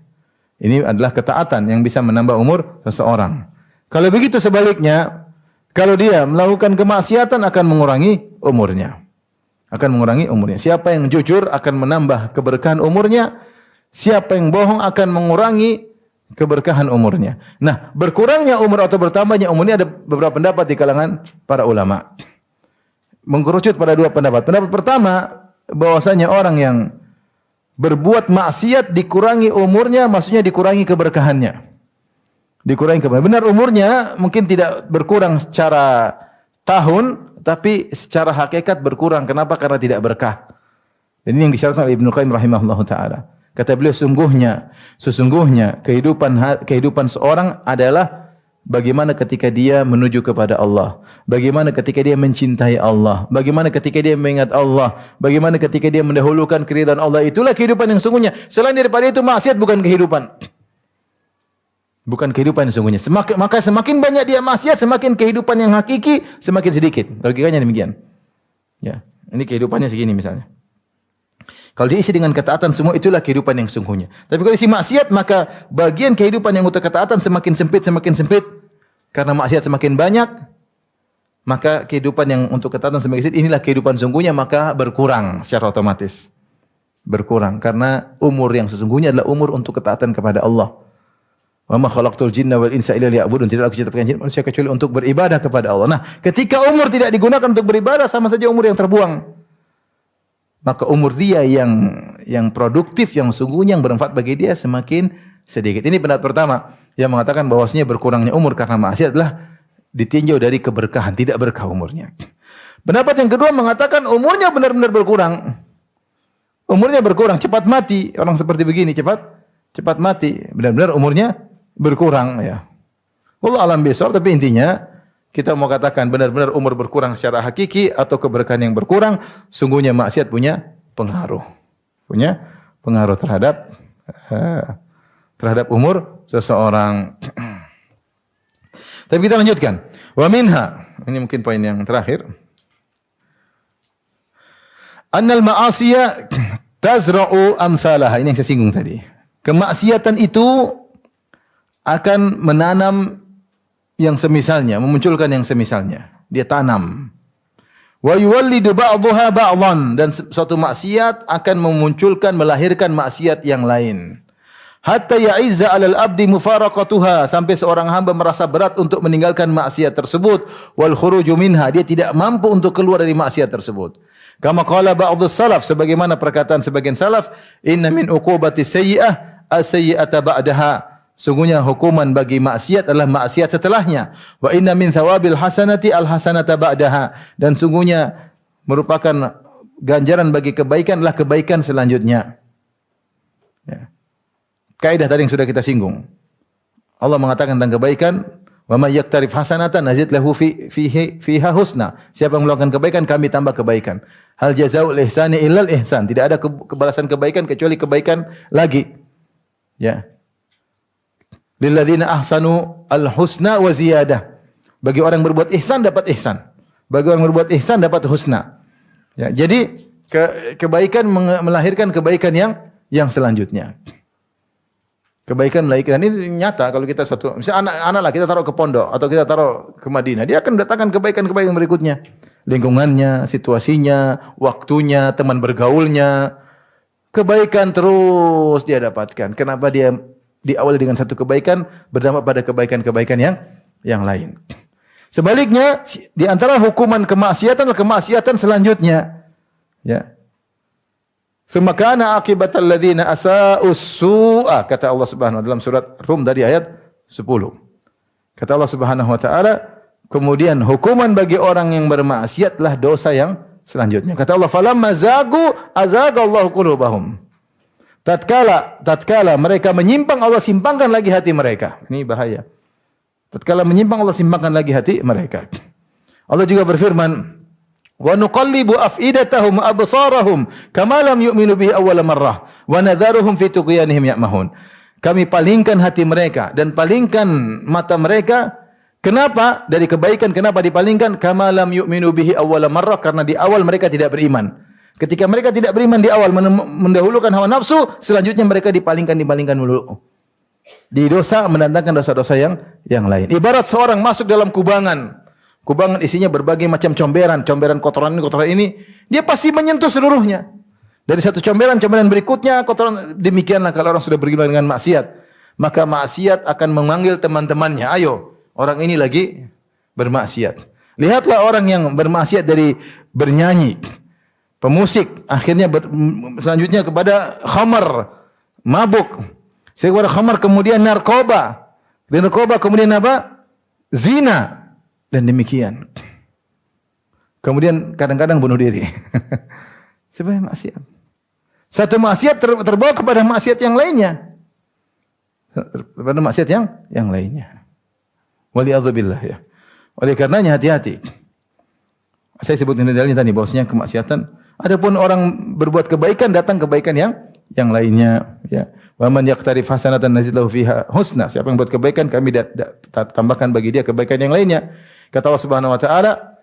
Ini adalah ketaatan yang bisa menambah umur seseorang. Kalau begitu sebaliknya, kalau dia melakukan kemaksiatan akan mengurangi umurnya. Akan mengurangi umurnya. Siapa yang jujur akan menambah keberkahan umurnya. Siapa yang bohong akan mengurangi keberkahan umurnya. Nah, berkurangnya umur atau bertambahnya umurnya ada beberapa pendapat di kalangan para ulama. Mengkerucut pada 2 pendapat. Pendapat pertama, bahwasanya orang yang berbuat maksiat dikurangi umurnya, maksudnya dikurangi keberkahannya. Dikurangi keberkahan. Benar, umurnya mungkin tidak berkurang secara tahun, tapi secara hakikat berkurang. Kenapa? Karena tidak berkah. Dan ini yang disyaratkan oleh Ibnu Qayyim rahimahullahu taala. Kata beliau, sesungguhnya kehidupan seorang adalah bagaimana ketika dia menuju kepada Allah, bagaimana ketika dia mencintai Allah, bagaimana ketika dia mengingat Allah, bagaimana ketika dia mendahulukan keridhaan Allah. Itulah kehidupan yang sungguhnya. Selain daripada itu, maksiat bukan kehidupan. Bukan kehidupan yang sungguhnya. Maka semakin banyak dia maksiat, semakin kehidupan yang hakiki semakin sedikit. Logikanya demikian. Ya, ini kehidupannya segini misalnya. Kalau diisi dengan ketaatan, semua itulah kehidupan yang sungguhnya. Tapi kalau isi maksiat, maka bagian kehidupan yang untuk ketaatan semakin sempit. Karena maksiat semakin banyak, maka kehidupan yang untuk ketaatan semakin sedikit. Inilah kehidupan sungguhnya, maka berkurang secara otomatis. Berkurang. Karena umur yang sesungguhnya adalah umur untuk ketaatan kepada Allah. Wa ma khalaqtul jinna wal insa illa liya'budun. Tidaklah aku ciptakan jin manusia kecuali untuk beribadah kepada Allah. Nah, ketika umur tidak digunakan untuk beribadah, sama saja umur yang terbuang. Maka umur dia yang produktif, yang sungguhnya yang bermanfaat bagi dia semakin sedikit. Ini pendapat pertama yang mengatakan bahwasanya berkurangnya umur karena maksiat adalah ditinjau dari keberkahan, tidak berkah umurnya. Pendapat yang kedua mengatakan umurnya benar-benar berkurang. Umurnya berkurang, cepat mati. Orang seperti begini cepat mati. Benar-benar umurnya berkurang ya. Wallahu alam bisawab, tapi intinya kita mau katakan benar-benar umur berkurang secara hakiki atau keberkahan yang berkurang, sungguhnya maksiat punya pengaruh. Punya pengaruh terhadap umur seseorang. Tapi kita lanjutkan. Wa minha, ini mungkin poin yang terakhir. Annal ma'asiya tazra'u amsalaha. Ini yang saya singgung tadi. Kemaksiatan itu akan menanam yang semisalnya, memunculkan yang semisalnya. Dia tanam. Wa yuwallidu ba'daha ba'dhan, dan suatu maksiat akan memunculkan, melahirkan maksiat yang lain. Hatta ya'izza 'alal abdi mufaraqatuha, sampai seorang hamba merasa berat untuk meninggalkan maksiat tersebut, wal khuruju minha, dia tidak mampu untuk keluar dari maksiat tersebut. Kama qala ba'dhus salaf, sebagaimana perkataan sebagian salaf, inna min uqubati sayyi'ah as-sayyi'ata ba'daha. Sungguhnya hukuman bagi maksiat adalah maksiat setelahnya. Wa inna min thawabil hasanati al-hasanata ba'daha, dan sungguhnya merupakan ganjaran bagi kebaikan adalah kebaikan selanjutnya. Ya. Kaidah tadi yang sudah kita singgung. Allah mengatakan tentang kebaikan, wa may yaktarif hasanatan nazid lahu fiha husna. Siapa yang melakukan kebaikan, kami tambah kebaikan. Hal jazaa'ul ihsani illal ihsan. Tidak ada kebalasan kebaikan kecuali kebaikan lagi. Ya. Lilladzina ahsanu al-husna wa ziyadah. Bagi orang berbuat ihsan dapat ihsan. Bagi orang berbuat ihsan dapat husna. Ya, jadi kebaikan melahirkan kebaikan yang selanjutnya. Kebaikan melahirkan, ini nyata kalau kita misalnya anak-anak lah kita taruh ke pondok atau kita taruh ke Madinah, dia akan mendatangkan kebaikan-kebaikan berikutnya. Lingkungannya, situasinya, waktunya, teman bergaulnya. Kebaikan terus dia dapatkan. Kenapa dia diawali dengan satu kebaikan berdampak pada kebaikan-kebaikan yang lain. Sebaliknya, di antara hukuman kemaksiatan adalah kemaksiatan selanjutnya. Ya. Semakana akibatal ladzina asa'us su'a, kata Allah Subhanahu wa taala dalam surat Rum dari ayat 10. Kata Allah Subhanahu wa taala, kemudian hukuman bagi orang yang bermaksiatlah dosa yang selanjutnya. Kata Allah, falamma zagu azagallahu qulubahum. Tatkala mereka menyimpang, Allah simpangkan lagi hati mereka. Ini bahaya. Tatkala menyimpang, Allah simpangkan lagi hati mereka. Allah juga berfirman, wa nuqallibu afidatahum absarahum kama lam yu'minu bihi awwala marrah wa nadharuhum fi tughyanihim ya'mahun. Kami palingkan hati mereka dan palingkan mata mereka. Kenapa? Dari kebaikan kenapa dipalingkan? Kama lam yu'minu bihi awwala marrah, karena di awal mereka tidak beriman. Ketika mereka tidak beriman di awal, mendahulukan hawa nafsu, selanjutnya mereka dipalingkan dulu. Di dosa mendatangkan dosa-dosa yang lain. Ibarat seorang masuk dalam kubangan. Kubangan isinya berbagai macam comberan kotoran ini, dia pasti menyentuh seluruhnya. Dari satu comberan berikutnya kotoran. Demikianlah kalau orang sudah berguna dengan maksiat, maka maksiat akan memanggil teman-temannya. Ayo, orang ini lagi bermaksiat. Lihatlah orang yang bermaksiat dari bernyanyi, pemusik, akhirnya selanjutnya kepada khamar, mabuk. Kepada khamar kemudian narkoba. Dan narkoba kemudian apa? Zina. Dan demikian. Kemudian kadang-kadang bunuh diri. Sebagai maksiat. Satu maksiat terbawa kepada maksiat yang lainnya. Kepada maksiat yang lainnya. Waliyadzubillah ya. Oleh karenanya hati-hati. Saya sebutin dalilnya tadi bahwasanya kemaksiatan. Adapun orang berbuat kebaikan, datang kebaikan yang lainnya. Ya. Wa man yaqtarif hasanatan nazid lahu fiha husna. Siapa yang buat kebaikan, kami tambahkan bagi dia kebaikan yang lainnya. Kata Allah Subhanahu wa taala,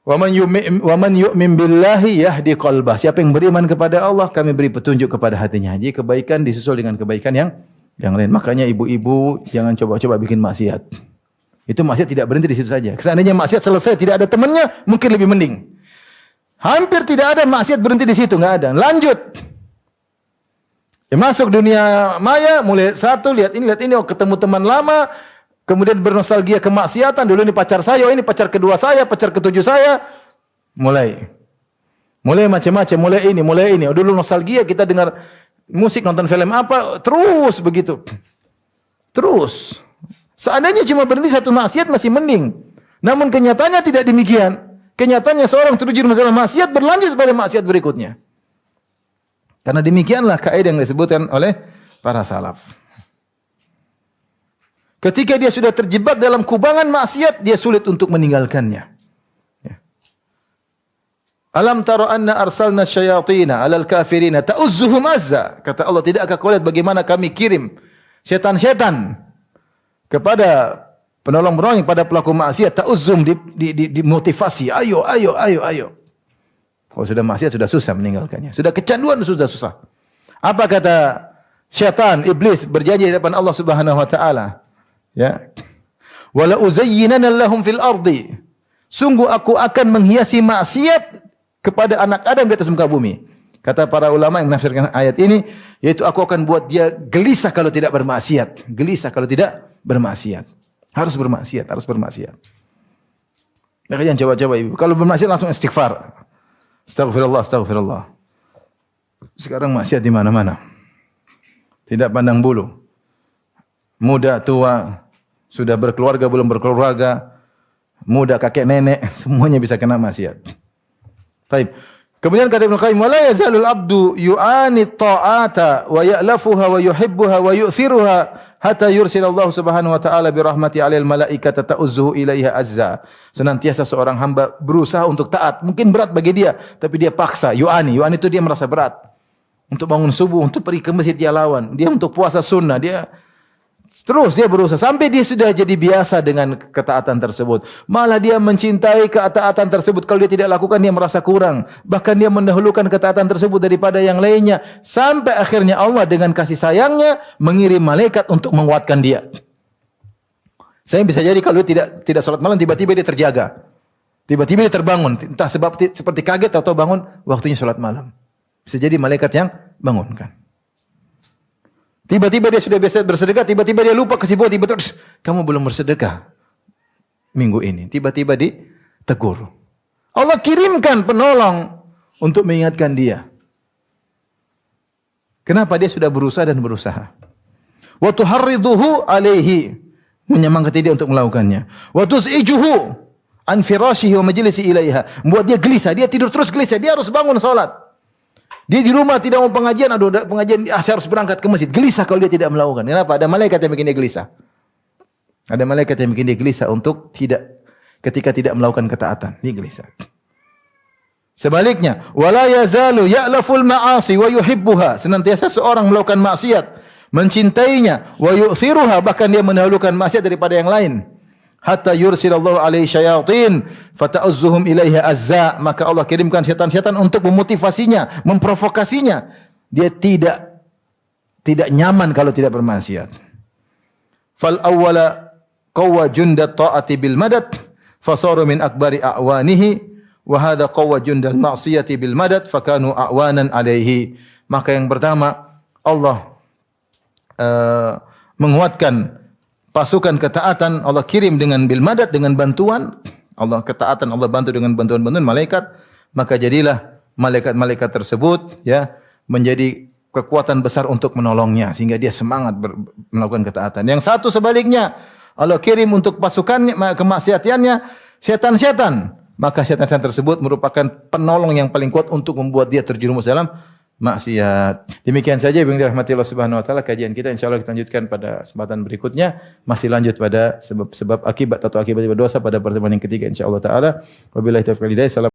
"Wa man yu'min billahi yahdi qalbah." Siapa yang beriman kepada Allah, kami beri petunjuk kepada hatinya. Jadi kebaikan disusul dengan kebaikan yang lain. Makanya ibu-ibu jangan coba-coba bikin maksiat. Itu maksiat tidak berhenti di situ saja. Seandainya maksiat selesai tidak ada temannya, mungkin lebih mending. Hampir tidak ada maksiat berhenti di situ, enggak ada. Lanjut. Masuk dunia maya, mulai satu lihat ini, oh ketemu teman lama. Kemudian bernostalgia kemaksiatan, dulu ini pacar saya, oh ini pacar kedua saya, pacar ketujuh saya. Mulai macam-macam, mulai ini. Oh, dulu nostalgia kita dengar musik, nonton film apa, terus begitu. Terus. Seandainya cuma berhenti satu maksiat masih mending. Namun kenyataannya tidak demikian. Kenyataannya seorang terjerumus masalah maksiat berlanjut pada maksiat berikutnya. Karena demikianlah kaidah yang disebutkan oleh para salaf. Ketika dia sudah terjebak dalam kubangan maksiat, dia sulit untuk meninggalkannya. Ya. Alam tara anna arsalna syayatina 'alal kafirina ta'uzzuhum azza. Kata Allah, tidakkah kau lihat bagaimana kami kirim setan-setan kepada penolong-penolong pada pelaku maksiat, ta'uzzum dimotivasi, ayo. Kalau sudah maksiat sudah susah meninggalkannya. Sudah kecanduan sudah susah. Apa kata syaitan, iblis berjanji di depan Allah Subhanahu wa taala? Ya. Wala uzayyinana lahum fil ardi. Sungguh aku akan menghiasi maksiat kepada anak Adam di atas muka bumi. Kata para ulama yang menafsirkan ayat ini, yaitu aku akan buat dia gelisah kalau tidak bermaksiat. Gelisah kalau tidak bermaksiat. Harus bermaksiat. Makanya coba-coba ibu. Kalau bermaksiat langsung istighfar. Astagfirullah. Sekarang maksiat di mana-mana. Tidak pandang bulu. Muda, tua, sudah berkeluarga, belum berkeluarga, muda, kakek, nenek, semuanya bisa kena maksiat. Baik. Kemudian kata Ibnu Qayyim, "Wala yazalul abdu yu'ani ta'ata wa ya'lafuha wa yuhibbuha wa yu'thiruha hatta yursilallahu subhanahu wa ta'ala bi rahmati 'alal malaikata ta'uzzuhu ilaiha azza." Senantiasa seorang hamba berusaha untuk taat. Mungkin berat bagi dia, tapi dia paksa. Yu'ani itu dia merasa berat. Untuk bangun subuh, untuk pergi ke masjid dia lawan. Dia untuk puasa sunnah, dia terus dia berusaha sampai dia sudah jadi biasa dengan ketaatan tersebut. Malah dia mencintai ketaatan tersebut. Kalau dia tidak lakukan dia merasa kurang. Bahkan dia mendahulukan ketaatan tersebut daripada yang lainnya. Sampai akhirnya Allah dengan kasih sayangnya mengirim malaikat untuk menguatkan dia. Saya bisa jadi kalau dia tidak sholat malam tiba-tiba dia terjaga. Tiba-tiba dia terbangun. Entah sebab seperti kaget atau bangun waktunya sholat malam. Bisa jadi malaikat yang bangunkan. Tiba-tiba dia sudah biasa bersedekah, tiba-tiba dia lupa kesibukan, tiba-tiba kamu belum bersedekah minggu ini. Tiba-tiba ditegur. Allah kirimkan penolong untuk mengingatkan dia. Kenapa dia sudah berusaha dan berusaha? Wa tuharriduhu alaihi, menyemangati dia untuk melakukannya. Wa tus'ijuhu an firashihi wa majlisi ilaiha, membuat dia gelisah, dia tidur terus gelisah, dia harus bangun salat. Dia di rumah tidak mau pengajian, pengajian saya harus berangkat ke masjid. Gelisah kalau dia tidak melakukan. Kenapa? Ada malaikat yang bikin dia gelisah. Ada malaikat yang bikin dia gelisah untuk ketika tidak melakukan ketaatan. Dia gelisah. Sebaliknya, wala yazalu ya'laful ma'asi wa yuhibbuha. Senantiasa seorang melakukan maksiat, mencintainya, wa yu'thiruha, bahkan dia mendahulukan maksiat daripada yang lain. Hatta yursilallahu alaihi syayatin fata'uzzuhum ilaiha azza, maka Allah kirimkan setan-setan untuk memotivasinya, memprovokasinya. Dia tidak nyaman kalau tidak bermaksiat. Fal awwala qawwa jundat ta'ati bil madad fasaru min akbari a'wanihi wa hadha qawwa jundal ma'siyati bil madad fakanu a'wanan alaihi. Maka yang pertama Allah menguatkan pasukan ketaatan, Allah kirim dengan bil madad, dengan bantuan. Allah ketaatan Allah bantu dengan bantuan-bantuan malaikat, maka jadilah malaikat-malaikat tersebut ya menjadi kekuatan besar untuk menolongnya sehingga dia semangat melakukan ketaatan. Yang satu sebaliknya, Allah kirim untuk pasukannya kemaksiatannya setan-setan, maka setan-setan tersebut merupakan penolong yang paling kuat untuk membuat dia terjerumus dalam maksiat. Demikian saja yang dirahmati Allah Subhanahu wa taala kajian kita, insyaallah kita lanjutkan pada kesempatan berikutnya, masih lanjut pada sebab akibat atau akibat dosa pada pertemuan yang ketiga insyaallah taala. Wabillahi taufiq wal hidayah.